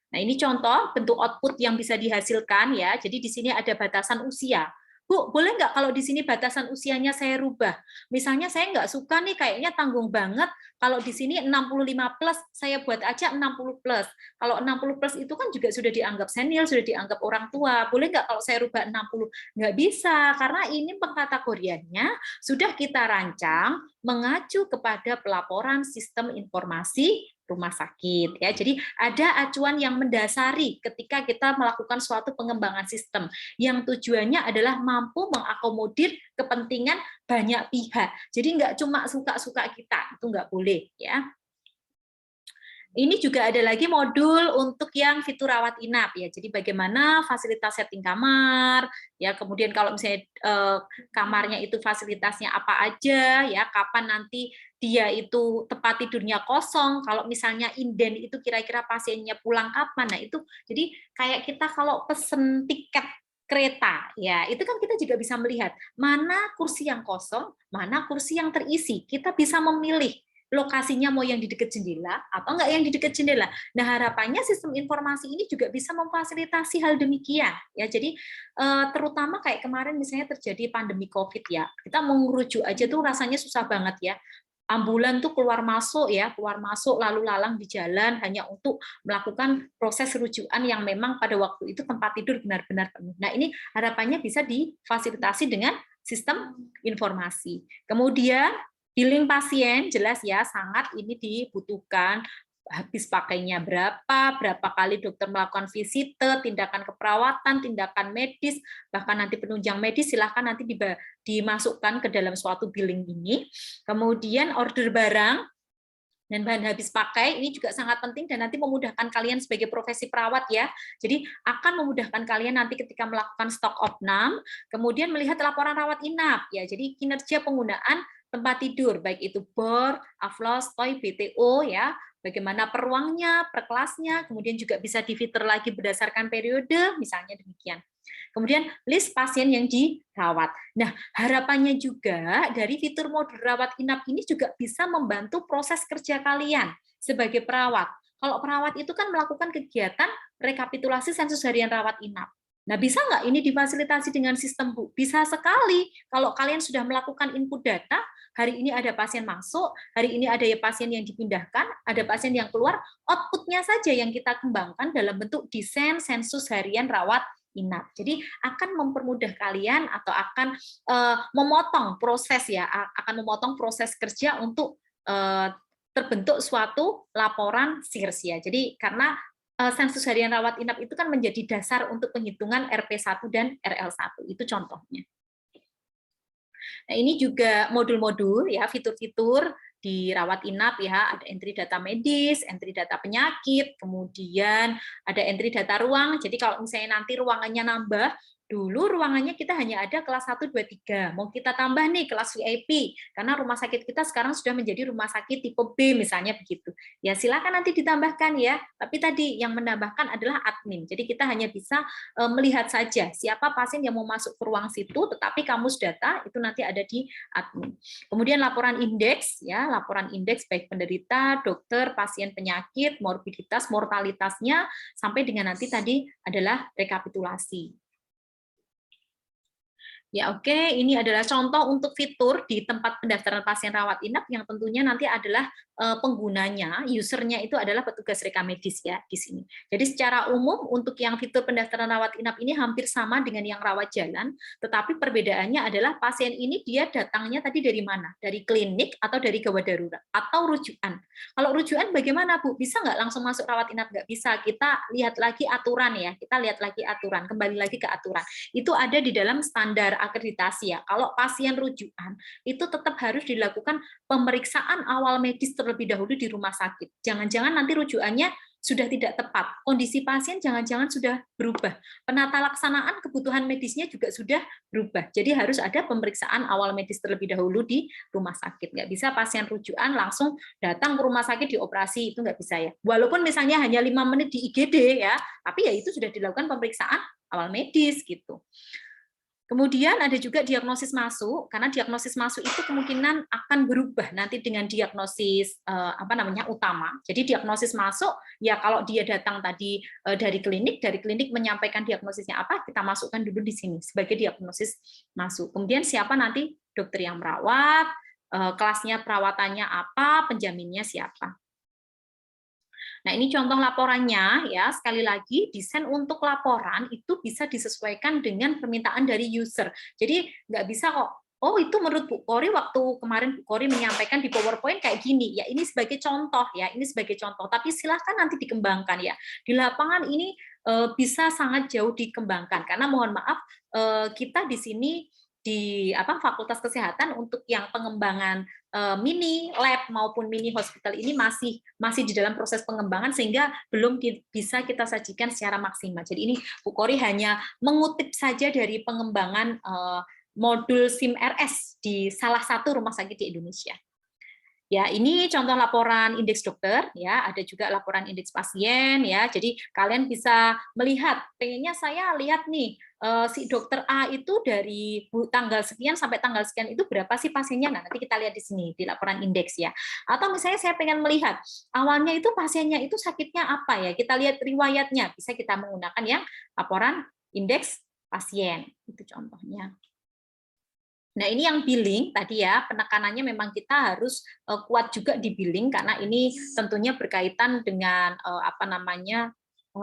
Nah, ini contoh bentuk output yang bisa dihasilkan ya. Jadi di sini ada batasan usia. Bu, boleh nggak kalau di sini batasan usianya saya rubah? Misalnya saya nggak suka nih, kayaknya tanggung banget. Kalau di sini 65 plus, saya buat aja 60 plus. Kalau 60 plus itu kan juga sudah dianggap senior, sudah dianggap orang tua. Boleh nggak kalau saya rubah 60? Nggak bisa, karena ini pengkategoriannya sudah kita rancang mengacu kepada pelaporan sistem informasi rumah sakit ya. Jadi ada acuan yang mendasari ketika kita melakukan suatu pengembangan sistem yang tujuannya adalah mampu mengakomodir kepentingan banyak pihak. Jadi nggak cuma suka-suka kita, itu nggak boleh ya. Ini juga ada lagi modul untuk yang fitur rawat inap ya. Jadi bagaimana fasilitas setting kamar, ya kemudian kalau misalnya kamarnya itu fasilitasnya apa aja ya, kapan nanti dia itu tempat tidurnya kosong, kalau misalnya inden itu kira-kira pasiennya pulang kapan. Nah, itu jadi kayak kita kalau pesen tiket kereta ya, itu kan kita juga bisa melihat mana kursi yang kosong, mana kursi yang terisi. Kita bisa memilih lokasinya mau yang di dekat jendela atau enggak yang di dekat jendela. Nah, harapannya sistem informasi ini juga bisa memfasilitasi hal demikian ya. Jadi terutama kayak kemarin misalnya terjadi pandemi Covid ya. Kita mau ngerujuk aja tuh rasanya susah banget ya. Ambulan tuh keluar masuk lalu lalang di jalan hanya untuk melakukan proses rujukan yang memang pada waktu itu tempat tidur benar-benar penuh. Nah, ini harapannya bisa difasilitasi dengan sistem informasi. Kemudian billing pasien jelas ya, sangat ini dibutuhkan. Habis pakainya berapa kali dokter melakukan visite, tindakan keperawatan, tindakan medis, bahkan nanti penunjang medis silahkan nanti dimasukkan ke dalam suatu billing ini. Kemudian order barang dan bahan habis pakai ini juga sangat penting dan nanti memudahkan kalian sebagai profesi perawat ya. Jadi akan memudahkan kalian nanti ketika melakukan stok opnam, kemudian melihat laporan rawat inap ya. Jadi kinerja penggunaan tempat tidur baik itu BOR, AFLOS, TOY, BTO ya. Bagaimana per ruangnya, per kelasnya, kemudian juga bisa difitur lagi berdasarkan periode, misalnya demikian. Kemudian list pasien yang dirawat. Nah, harapannya juga dari fitur modul rawat inap ini juga bisa membantu proses kerja kalian sebagai perawat. Kalau perawat itu kan melakukan kegiatan rekapitulasi sensus harian rawat inap. Nah, bisa nggak ini difasilitasi dengan sistem, Bu? Bisa sekali. Kalau kalian sudah melakukan input data, hari ini ada pasien masuk, hari ini ada pasien yang dipindahkan, ada pasien yang keluar, outputnya saja yang kita kembangkan dalam bentuk desain sensus harian rawat inap. Jadi akan mempermudah kalian atau akan memotong proses ya, akan memotong proses kerja untuk terbentuk suatu laporan SIRS ya. Jadi karena sensus harian rawat inap itu kan menjadi dasar untuk penghitungan RP1 dan RL1. Itu contohnya. Nah, ini juga modul-modul ya, fitur-fitur di rawat inap ya, ada entry data medis, entry data penyakit, kemudian ada entry data ruang. Jadi kalau misalnya nanti ruangannya nambah Dulu ruangannya kita hanya ada kelas 1, 2, 3. Mau kita tambah nih kelas VIP, karena rumah sakit kita sekarang sudah menjadi rumah sakit tipe B misalnya begitu. Ya silakan nanti ditambahkan ya. Tapi tadi yang menambahkan adalah admin. Jadi kita hanya bisa melihat saja siapa pasien yang mau masuk ke ruang situ, tetapi kamus data itu nanti ada di admin. Kemudian laporan indeks, ya laporan indeks baik penderita, dokter, pasien penyakit, morbiditas, mortalitasnya, sampai dengan nanti tadi adalah rekapitulasi. Ya oke, ini adalah contoh untuk fitur di tempat pendaftaran pasien rawat inap yang tentunya nanti adalah penggunanya, usernya itu adalah petugas reka medis ya di sini. Jadi secara umum untuk yang fitur pendaftaran rawat inap ini hampir sama dengan yang rawat jalan, tetapi perbedaannya adalah pasien ini dia datangnya tadi dari mana? Dari klinik atau dari gawat darurat atau rujukan. Kalau rujukan bagaimana Bu? Bisa nggak langsung masuk rawat inap? Nggak bisa. Kita lihat lagi aturan ya. Kita lihat lagi aturan. Kembali lagi ke aturan. Itu ada di dalam standar akreditasi ya. Kalau pasien rujukan itu tetap harus dilakukan pemeriksaan awal medis terlebih dahulu di rumah sakit. Jangan-jangan nanti rujukannya sudah tidak tepat. Kondisi pasien jangan-jangan sudah berubah. Penata laksanaan kebutuhan medisnya juga sudah berubah. Jadi harus ada pemeriksaan awal medis terlebih dahulu di rumah sakit. Nggak bisa pasien rujukan langsung datang ke rumah sakit dioperasi, itu nggak bisa ya. Walaupun misalnya hanya 5 menit di IGD ya, tapi ya itu sudah dilakukan pemeriksaan awal medis gitu. Kemudian ada juga diagnosis masuk, karena diagnosis masuk itu kemungkinan akan berubah nanti dengan diagnosis utama. Jadi diagnosis masuk ya kalau dia datang tadi dari klinik menyampaikan diagnosisnya apa, kita masukkan dulu di sini sebagai diagnosis masuk. Kemudian siapa nanti dokter yang merawat, kelasnya perawatannya apa, penjaminnya siapa. Nah, ini contoh laporannya ya. Sekali lagi, desain untuk laporan itu bisa disesuaikan dengan permintaan dari user. Jadi nggak bisa kok, oh itu menurut Bu Kori waktu kemarin Bu Kori menyampaikan di PowerPoint kayak gini. Ya ini sebagai contoh ya, ini sebagai contoh. Tapi silahkan nanti dikembangkan ya. Di lapangan ini bisa sangat jauh dikembangkan karena mohon maaf kita di sini di Fakultas Kesehatan untuk yang pengembangan mini lab maupun mini hospital ini masih di dalam proses pengembangan sehingga belum bisa kita sajikan secara maksimal. Jadi ini Bu Kori hanya mengutip saja dari pengembangan modul SIM-RS di salah satu rumah sakit di Indonesia. Ya, ini contoh laporan indeks dokter ya, ada juga laporan indeks pasien ya. Jadi kalian bisa melihat, pengennya saya lihat nih si dokter A itu dari tanggal sekian sampai tanggal sekian itu berapa sih pasiennya. Nah, nanti kita lihat di sini di laporan indeks ya. Atau misalnya saya pengen melihat awalnya itu pasiennya itu sakitnya apa ya. Kita lihat riwayatnya, bisa kita menggunakan yang laporan indeks pasien. Itu contohnya. Nah, ini yang billing tadi ya, penekanannya memang kita harus kuat juga di billing karena ini tentunya berkaitan dengan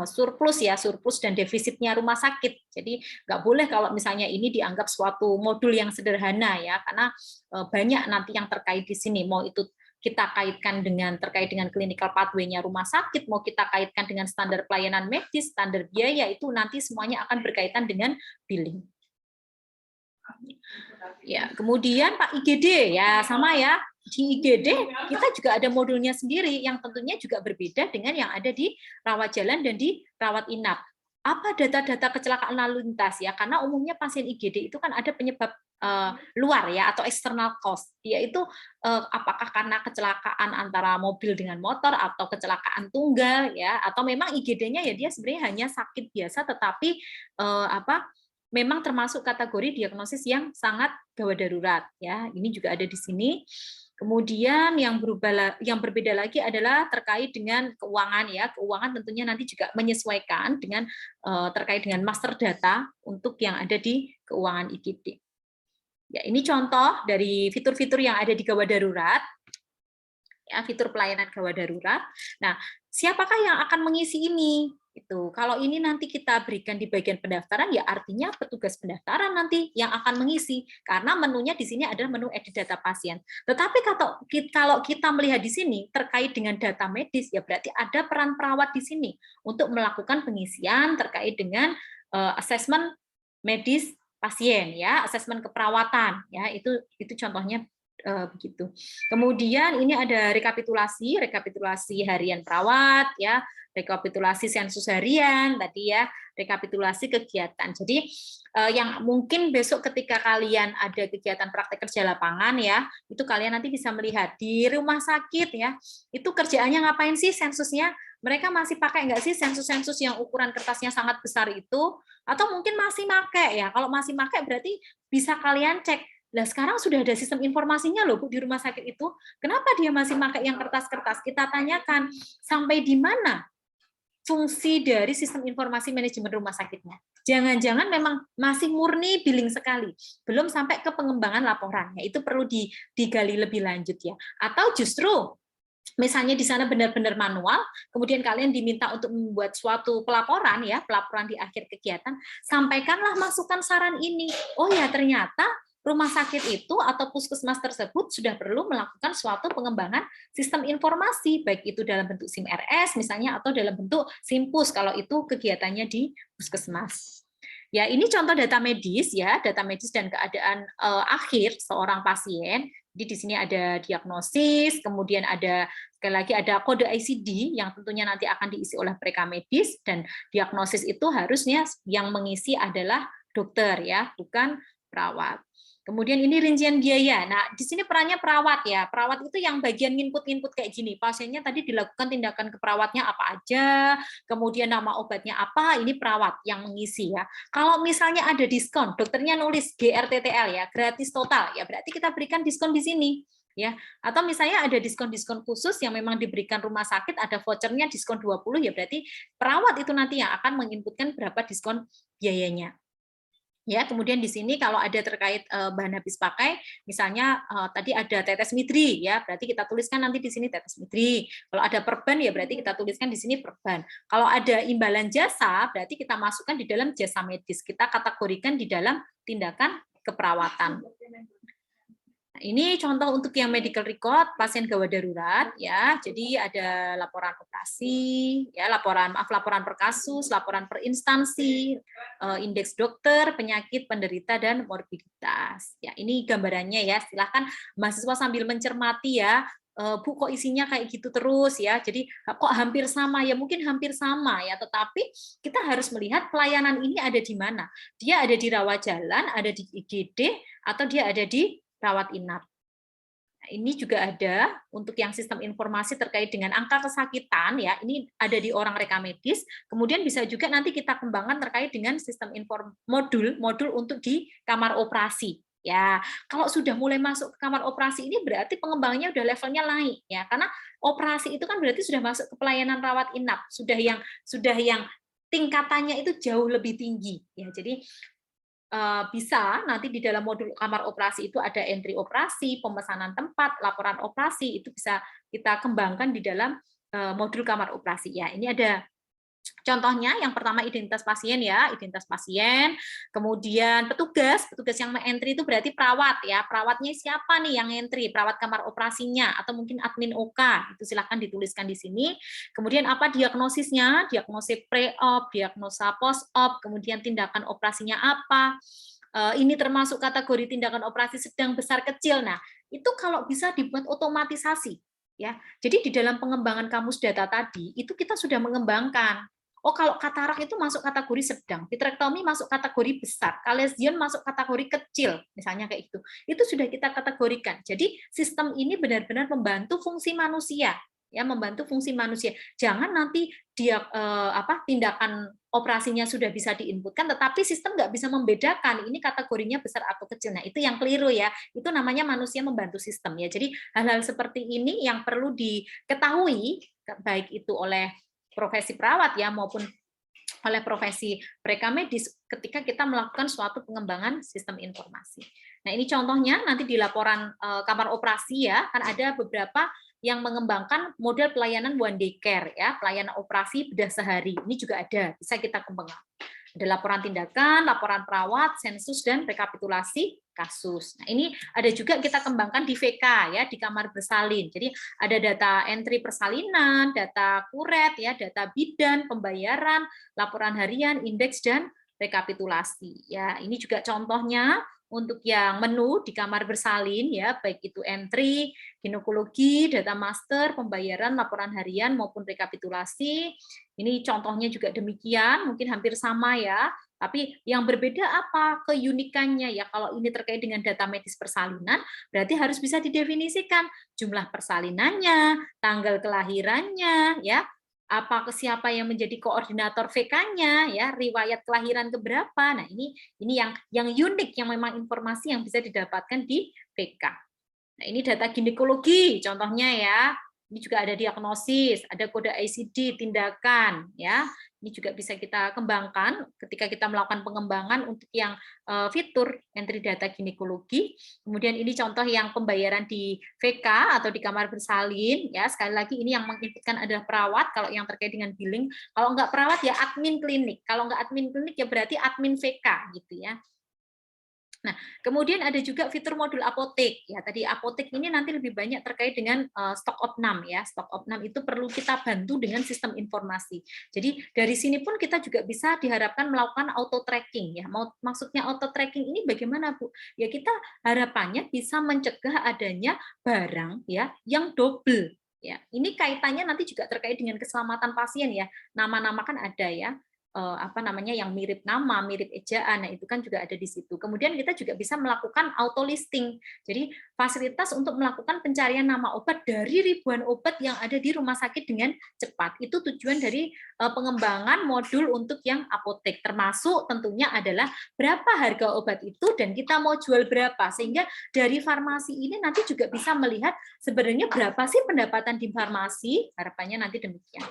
surplus ya, surplus dan defisitnya rumah sakit. Jadi nggak boleh kalau misalnya ini dianggap suatu modul yang sederhana ya, karena banyak nanti yang terkait di sini, mau itu kita kaitkan terkait dengan clinical pathway-nya rumah sakit, mau kita kaitkan dengan standar pelayanan medis, standar biaya, itu nanti semuanya akan berkaitan dengan billing. Ya, kemudian Pak IGD ya sama ya, di IGD kita juga ada modulnya sendiri yang tentunya juga berbeda dengan yang ada di rawat jalan dan di rawat inap. Apa data-data kecelakaan lalu lintas ya? Karena umumnya pasien IGD itu kan ada penyebab luar ya atau external cause, yaitu apakah karena kecelakaan antara mobil dengan motor atau kecelakaan tunggal ya, atau memang IGD-nya ya dia sebenarnya hanya sakit biasa tetapi memang termasuk kategori diagnosis yang sangat gawat darurat ya. Ini juga ada di sini. Kemudian yang berbeda lagi adalah terkait dengan keuangan ya. Keuangan tentunya nanti juga menyesuaikan dengan terkait dengan master data untuk yang ada di keuangan IGD. Ya, ini contoh dari fitur-fitur yang ada di gawat darurat. Ya, fitur pelayanan gawat darurat. Nah, siapakah yang akan mengisi ini? Itu kalau ini nanti kita berikan di bagian pendaftaran ya artinya petugas pendaftaran nanti yang akan mengisi karena menunya di sini adalah menu edit data pasien. Tetapi kalau kita melihat di sini terkait dengan data medis ya berarti ada peran perawat di sini untuk melakukan pengisian terkait dengan asesmen medis pasien ya, asesmen keperawatan ya, itu contohnya begitu. Kemudian ini ada rekapitulasi harian perawat ya, rekapitulasi sensus harian tadi ya, rekapitulasi kegiatan. Jadi yang mungkin besok ketika kalian ada kegiatan praktek kerja lapangan ya, itu kalian nanti bisa melihat di rumah sakit ya, itu kerjaannya ngapain sih sensusnya? Mereka masih pakai nggak sih sensus-sensus yang ukuran kertasnya sangat besar itu? Atau mungkin masih pakai ya? Kalau masih pakai berarti bisa kalian cek. Nah, sekarang sudah ada sistem informasinya loh Bu di rumah sakit itu. Kenapa dia masih pakai yang kertas-kertas? Kita tanyakan sampai di mana fungsi dari sistem informasi manajemen rumah sakitnya. Jangan-jangan memang masih murni billing sekali, belum sampai ke pengembangan laporannya. Itu perlu digali lebih lanjut ya. Atau justru misalnya di sana benar-benar manual, kemudian kalian diminta untuk membuat suatu pelaporan ya, pelaporan di akhir kegiatan, sampaikanlah masukan saran ini. Oh ya, ternyata rumah sakit itu atau puskesmas tersebut sudah perlu melakukan suatu pengembangan sistem informasi, baik itu dalam bentuk SIM-RS misalnya atau dalam bentuk SIMPUS kalau itu kegiatannya di puskesmas. Ya, ini contoh data medis ya, data medis dan keadaan akhir seorang pasien. Jadi di sini ada diagnosis, kemudian ada sekali lagi ada kode ICD yang tentunya nanti akan diisi oleh mereka medis, dan diagnosis itu harusnya yang mengisi adalah dokter ya, bukan perawat. Kemudian ini rincian biaya. Nah, di sini perannya perawat ya. Perawat itu yang bagian input-input kayak gini. Pasiennya tadi dilakukan tindakan ke perawatnya apa aja, kemudian nama obatnya apa, ini perawat yang mengisi ya. Kalau misalnya ada diskon, dokternya nulis GRTTL ya, gratis total, ya berarti kita berikan diskon di sini. Ya, atau misalnya ada diskon-diskon khusus yang memang diberikan rumah sakit, ada vouchernya diskon 20, ya berarti perawat itu nanti yang akan menginputkan berapa diskon biayanya. Ya, kemudian di sini kalau ada terkait bahan habis pakai, misalnya tadi ada tetes midri ya, berarti kita tuliskan nanti di sini tetes midri. Kalau ada perban ya berarti kita tuliskan di sini perban. Kalau ada imbalan jasa, berarti kita masukkan di dalam jasa medis. Kita kategorikan di dalam tindakan keperawatan. Ini contoh untuk yang medical record pasien gawat darurat ya. Jadi ada laporan operasi, ya laporan per kasus, laporan per instansi, indeks dokter, penyakit, penderita dan morbiditas. Ya, ini gambarannya ya. Silahkan mahasiswa sambil mencermati ya. Bu, kok isinya kayak gitu terus ya. Jadi kok hampir sama ya, mungkin hampir sama ya, tetapi kita harus melihat pelayanan ini ada di mana. Dia ada di rawat jalan, ada di IGD, atau dia ada di rawat inap. Nah, ini juga ada untuk yang sistem informasi terkait dengan angka kesakitan ya, ini ada di orang reka medis. Kemudian bisa juga nanti kita kembangkan terkait dengan sistem modul untuk di kamar operasi. Ya, kalau sudah mulai masuk ke kamar operasi ini berarti pengembangannya udah levelnya naik ya, karena operasi itu kan berarti sudah masuk ke pelayanan rawat inap, sudah yang tingkatannya itu jauh lebih tinggi ya. Jadi bisa nanti di dalam modul kamar operasi itu ada entry operasi, pemesanan tempat, laporan operasi, itu bisa kita kembangkan di dalam modul kamar operasi ya. Ini ada contohnya, yang pertama identitas pasien ya, identitas pasien, kemudian petugas yang entry itu berarti perawat ya, perawatnya siapa nih yang entry, perawat kamar operasinya, atau mungkin admin OK, itu silahkan dituliskan di sini. Kemudian apa diagnosisnya, diagnosis pre-op, diagnosa post-op, kemudian tindakan operasinya apa, ini termasuk kategori tindakan operasi sedang, besar, kecil. Nah, itu kalau bisa dibuat otomatisasi ya. Jadi di dalam pengembangan kamus data tadi itu kita sudah mengembangkan. Oh, kalau katarak itu masuk kategori sedang, vitrektomi masuk kategori besar, lesion masuk kategori kecil, misalnya kayak itu. Itu sudah kita kategorikan. Jadi sistem ini benar-benar membantu fungsi manusia, ya, membantu fungsi manusia. Jangan nanti dia tindakan operasinya sudah bisa diinputkan, tetapi sistem nggak bisa membedakan ini kategorinya besar atau kecil. Nah, itu yang keliru ya. Itu namanya manusia membantu sistem ya. Jadi hal-hal seperti ini yang perlu diketahui baik itu oleh profesi perawat ya maupun oleh profesi mereka medis ketika kita melakukan suatu pengembangan sistem informasi. Nah, ini contohnya nanti di laporan kamar operasi ya, kan ada beberapa yang mengembangkan model pelayanan one day care ya, pelayanan operasi bedah sehari. Ini juga ada, bisa kita kembangkan. Ada laporan tindakan, laporan perawat, sensus, dan rekapitulasi kasus. Nah, ini ada juga kita kembangkan di VK ya, di kamar bersalin. Jadi ada data entry persalinan, data kuret ya, data bidan, pembayaran, laporan harian, indeks, dan rekapitulasi. Ya, ini juga contohnya untuk yang menu di kamar bersalin ya, baik itu entry, ginekologi, data master, pembayaran, laporan harian maupun rekapitulasi. Ini contohnya juga demikian, mungkin hampir sama ya. Tapi yang berbeda apa keunikannya ya? Kalau ini terkait dengan data medis persalinan, berarti harus bisa didefinisikan jumlah persalinannya, tanggal kelahirannya, ya, apa ke siapa yang menjadi koordinator VK-nya, ya, riwayat kelahiran keberapa. Nah, ini yang unik, yang memang informasi yang bisa didapatkan di VK. Nah, ini data ginekologi contohnya ya. Ini juga ada diagnosis, ada kode ICD, tindakan ya. Ini juga bisa kita kembangkan ketika kita melakukan pengembangan untuk yang fitur entry data ginekologi. Kemudian ini contoh yang pembayaran di VK atau di kamar bersalin ya. Sekali lagi ini yang menginputkan adalah perawat kalau yang terkait dengan billing. Kalau enggak perawat ya admin klinik. Kalau enggak admin klinik ya berarti admin VK gitu ya. Nah, kemudian ada juga fitur modul apotek. Ya, tadi apotek ini nanti lebih banyak terkait dengan stok opnam ya. Stok opnam itu perlu kita bantu dengan sistem informasi. Jadi dari sini pun kita juga bisa diharapkan melakukan auto tracking ya. Maksudnya auto tracking ini bagaimana, Bu? Ya kita harapannya bisa mencegah adanya barang ya yang double. Ya, ini kaitannya nanti juga terkait dengan keselamatan pasien ya. Nama-nama kan ada ya. Apa namanya yang mirip nama, mirip ejaan. Nah, itu kan juga ada di situ. Kemudian kita juga bisa melakukan auto listing. Jadi fasilitas untuk melakukan pencarian nama obat dari ribuan obat yang ada di rumah sakit dengan cepat. Itu tujuan dari pengembangan modul untuk yang apotek. Termasuk tentunya adalah berapa harga obat itu dan kita mau jual berapa. Sehingga dari farmasi ini nanti juga bisa melihat sebenarnya berapa sih pendapatan di farmasi. Harapannya nanti demikian.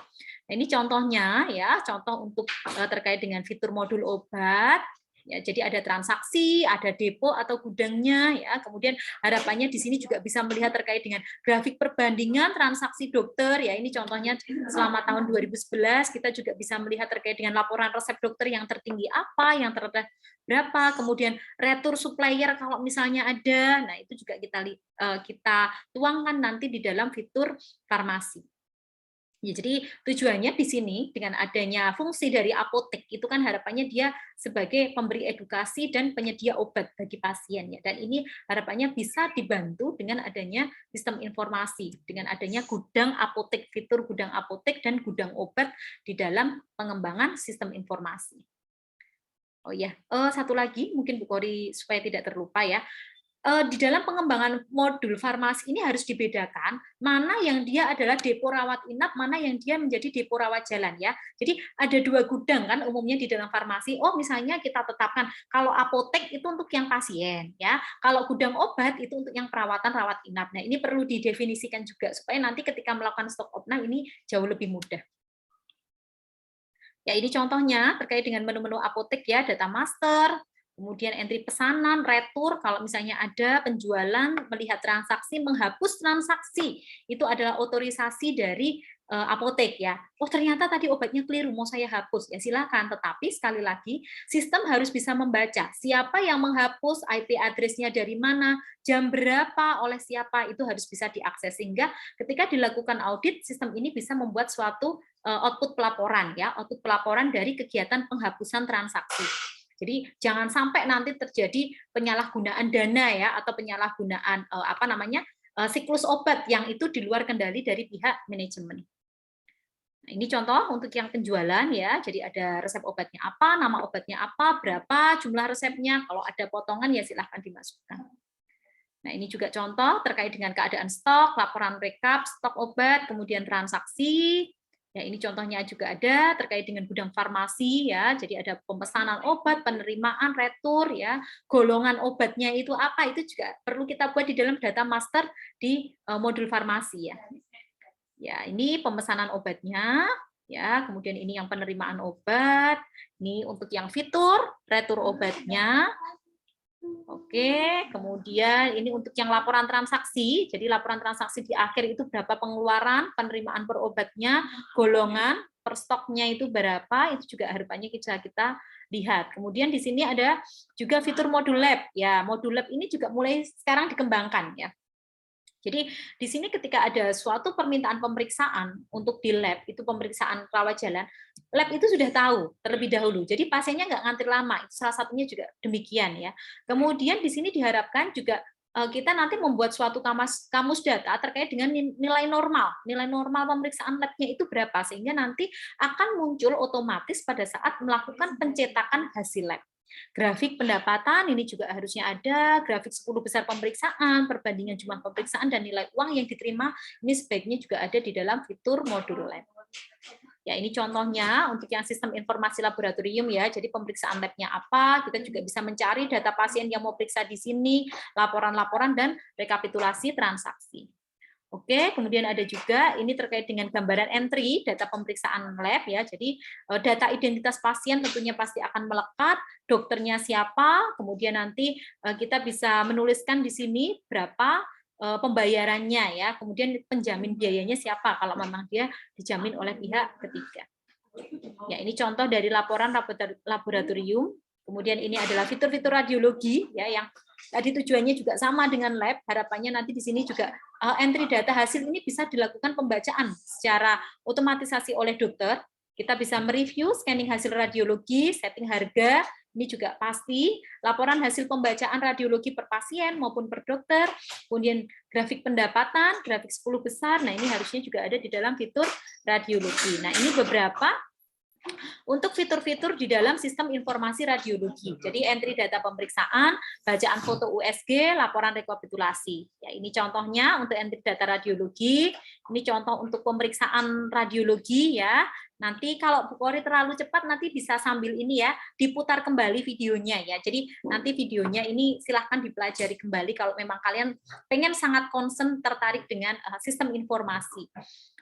Nah, ini contohnya ya, contoh untuk terkait dengan fitur modul obat. Ya, jadi ada transaksi, ada depo atau gudangnya ya. Kemudian harapannya di sini juga bisa melihat terkait dengan grafik perbandingan transaksi dokter ya. Ini contohnya selama tahun 2011 kita juga bisa melihat terkait dengan laporan resep dokter yang tertinggi apa, yang terendah berapa, kemudian retur supplier kalau misalnya ada. Nah, itu juga kita tuangkan nanti di dalam fitur farmasi. Ya, jadi tujuannya di sini dengan adanya fungsi dari apotek itu kan harapannya dia sebagai pemberi edukasi dan penyedia obat bagi pasien ya. Dan ini harapannya bisa dibantu dengan adanya sistem informasi, dengan adanya gudang apotek, fitur gudang apotek dan gudang obat di dalam pengembangan sistem informasi. Oh ya, satu lagi mungkin Bu Kori supaya tidak terlupa ya. Di dalam pengembangan modul farmasi ini harus dibedakan mana yang dia adalah depo rawat inap, mana yang dia menjadi depo rawat jalan ya. Jadi ada dua gudang kan umumnya di dalam farmasi. Oh misalnya kita tetapkan kalau apotek itu untuk yang pasien ya, kalau gudang obat itu untuk yang perawatan rawat inap. Nah ini perlu didefinisikan juga supaya nanti ketika melakukan stok opnam ini jauh lebih mudah. Ya ini contohnya terkait dengan menu-menu apotek ya, data master, kemudian entry pesanan, retur, kalau misalnya ada penjualan, melihat transaksi, menghapus transaksi, itu adalah otorisasi dari apotek ya. Oh ternyata tadi obatnya keliru, mau saya hapus, ya silakan. Tetapi sekali lagi, sistem harus bisa membaca siapa yang menghapus, IP address-nya dari mana, jam berapa, oleh siapa, itu harus bisa diakses. Sehingga ketika dilakukan audit, sistem ini bisa membuat suatu output pelaporan ya, output pelaporan dari kegiatan penghapusan transaksi. Jadi jangan sampai nanti terjadi penyalahgunaan dana ya atau penyalahgunaan siklus obat yang itu di luar kendali dari pihak manajemen. Nah, ini contoh untuk yang penjualan ya. Jadi ada resep obatnya apa, nama obatnya apa, berapa jumlah resepnya. Kalau ada potongan ya silahkan dimasukkan. Nah, ini juga contoh terkait dengan keadaan stok, laporan rekap, stok obat, kemudian transaksi. Ya, ini contohnya juga ada terkait dengan gudang farmasi ya. Jadi ada pemesanan obat, penerimaan, retur ya, golongan obatnya itu apa, itu juga perlu kita buat di dalam data master di modul farmasi ya. Ya, ini pemesanan obatnya ya, kemudian ini yang penerimaan obat, ini untuk yang fitur, retur obatnya. Oke, kemudian ini untuk yang laporan transaksi. Jadi laporan transaksi di akhir itu berapa pengeluaran, penerimaan per obatnya, golongan, per stoknya itu berapa, itu juga harapannya kita lihat. Kemudian di sini ada juga fitur modul lab. Ya, modul lab ini juga mulai sekarang dikembangkan ya. Jadi di sini ketika ada suatu permintaan pemeriksaan untuk di lab, itu pemeriksaan rawat jalan, lab itu sudah tahu terlebih dahulu. Jadi pasiennya nggak ngantri lama, itu salah satunya juga demikian ya. Kemudian di sini diharapkan juga kita nanti membuat suatu kamus data terkait dengan nilai normal pemeriksaan labnya itu berapa, sehingga nanti akan muncul otomatis pada saat melakukan pencetakan hasil lab. Grafik pendapatan ini juga harusnya ada, grafik 10 besar pemeriksaan, perbandingan jumlah pemeriksaan dan nilai uang yang diterima, ini sebaiknya juga ada di dalam fitur modul lab. Ya, ini contohnya untuk yang sistem informasi laboratorium ya. Jadi pemeriksaan labnya apa, kita juga bisa mencari data pasien yang mau periksa di sini, laporan-laporan dan rekapitulasi transaksi. Oke, kemudian ada juga ini terkait dengan gambaran entry data pemeriksaan lab ya. Jadi data identitas pasien tentunya pasti akan melekat, dokternya siapa, kemudian nanti kita bisa menuliskan di sini berapa pembayarannya ya, kemudian penjamin biayanya siapa kalau memang dia dijamin oleh pihak ketiga. Ya, ini contoh dari laporan laboratorium. Kemudian ini adalah fitur-fitur radiologi ya yang tadi tujuannya juga sama dengan lab. Harapannya nanti di sini juga entry data hasil ini bisa dilakukan pembacaan secara otomatisasi oleh dokter. Kita bisa mereview scanning hasil radiologi, setting harga, ini juga pasti, laporan hasil pembacaan radiologi per pasien maupun per dokter, kemudian grafik pendapatan, grafik 10 besar, nah ini harusnya juga ada di dalam fitur radiologi. Nah ini beberapa untuk fitur-fitur di dalam sistem informasi radiologi. Jadi entry data pemeriksaan, bacaan foto USG, laporan rekapitulasi. Ya, ini contohnya untuk entry data radiologi. Ini contoh untuk pemeriksaan radiologi ya. Nanti kalau Bu Kori terlalu cepat nanti bisa sambil ini ya diputar kembali videonya ya. Jadi nanti videonya ini silahkan dipelajari kembali kalau memang kalian pengen sangat concern tertarik dengan sistem informasi.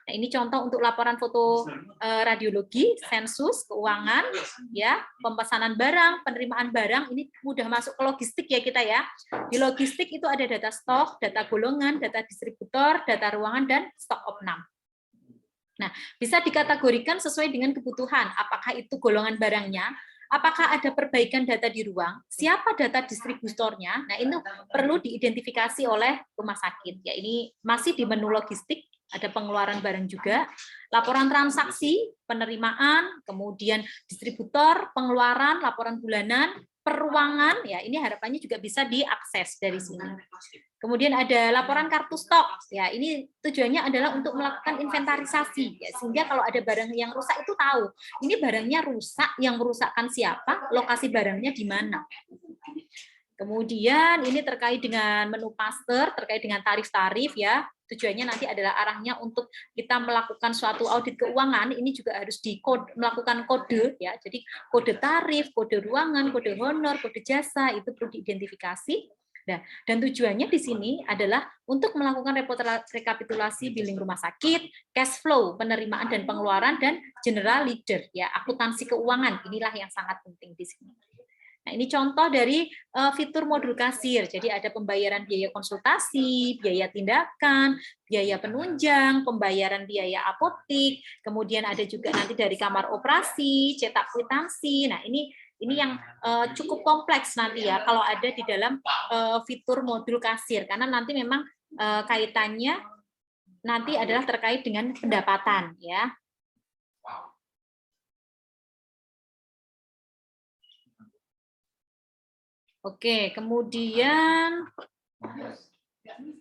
Nah, ini contoh untuk laporan foto radiologi, sensus, keuangan, ya, pemesanan barang, penerimaan barang, ini mudah masuk ke logistik ya kita ya. Di logistik itu ada data stok, data golongan, data distributor, data ruangan, dan stok opnam. Nah, bisa dikategorikan sesuai dengan kebutuhan, apakah itu golongan barangnya, apakah ada perbaikan data di ruang, siapa data distributornya, nah itu perlu diidentifikasi oleh rumah sakit. Ya, ini masih di menu logistik, ada pengeluaran barang juga, laporan transaksi, penerimaan, kemudian distributor, pengeluaran, laporan bulanan, peruangan, ya ini harapannya juga bisa diakses dari sini. Kemudian ada laporan kartu stok, ya ini tujuannya adalah untuk melakukan inventarisasi, ya, sehingga kalau ada barang yang rusak itu tahu, ini barangnya rusak, yang merusakkan siapa, lokasi barangnya di mana. Kemudian ini terkait dengan menu master, terkait dengan tarif-tarif ya. Tujuannya nanti adalah arahnya untuk kita melakukan suatu audit keuangan, ini juga harus melakukan kode ya. Jadi kode tarif, kode ruangan, kode honor, kode jasa itu perlu diidentifikasi. Nah, dan tujuannya di sini adalah untuk melakukan rekapitulasi billing rumah sakit, cash flow, penerimaan dan pengeluaran, dan general ledger ya, akuntansi keuangan. Inilah yang sangat penting di sini. Nah, ini contoh dari fitur modul kasir. Jadi ada pembayaran biaya konsultasi, biaya tindakan, biaya penunjang, pembayaran biaya apotik, kemudian ada juga nanti dari kamar operasi, cetak kwitansi. Nah, ini yang cukup kompleks nanti ya kalau ada di dalam fitur modul kasir, karena nanti memang kaitannya nanti adalah terkait dengan pendapatan ya. Oke, kemudian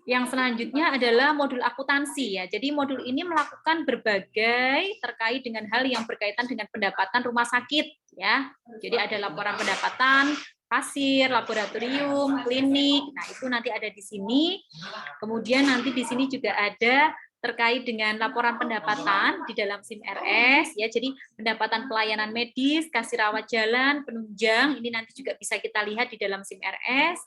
yang selanjutnya adalah modul akuntansi ya. Jadi modul ini melakukan berbagai terkait dengan hal yang berkaitan dengan pendapatan rumah sakit ya. Jadi ada laporan pendapatan kasir, laboratorium, klinik. Nah, itu nanti ada di sini. Kemudian nanti di sini juga ada terkait dengan laporan pendapatan di dalam SIM RS ya. Jadi pendapatan pelayanan medis, kasir rawat jalan, penunjang ini nanti juga bisa kita lihat di dalam SIM RS.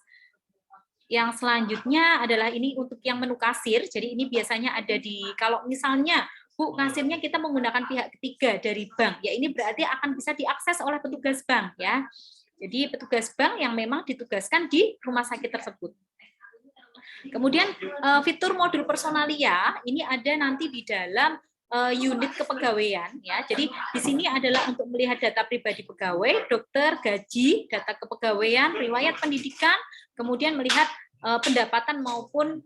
Yang selanjutnya adalah ini untuk yang menu kasir. Jadi ini biasanya ada di kalau misalnya Bu, kasirnya kita menggunakan pihak ketiga dari bank. Ya ini berarti akan bisa diakses oleh petugas bank ya. Jadi petugas bank yang memang ditugaskan di rumah sakit tersebut. Kemudian fitur modul personalia ini ada nanti di dalam unit kepegawaian ya. Jadi di sini adalah untuk melihat data pribadi pegawai, dokter, gaji, data kepegawaian, riwayat pendidikan, kemudian melihat pendapatan maupun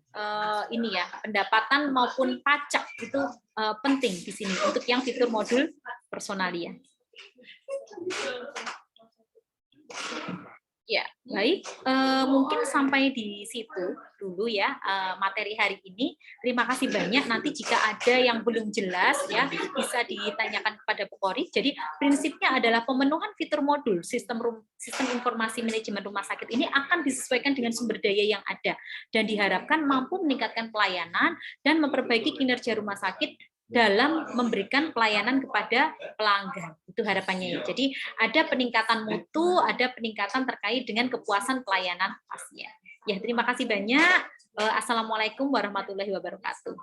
pendapatan maupun pajak itu penting di sini untuk yang fitur modul personalia. Ya, baik. Mungkin sampai di situ dulu ya materi hari ini. Terima kasih banyak. Nanti jika ada yang belum jelas ya bisa ditanyakan kepada Bu Kori. Jadi prinsipnya adalah pemenuhan fitur modul sistem informasi manajemen rumah sakit ini akan disesuaikan dengan sumber daya yang ada dan diharapkan mampu meningkatkan pelayanan dan memperbaiki kinerja rumah sakit dalam memberikan pelayanan kepada pelanggan. Itu harapannya. Jadi ada peningkatan mutu, ada peningkatan terkait dengan kepuasan pelayanan pasien. Ya, terima kasih banyak. Assalamualaikum warahmatullahi wabarakatuh.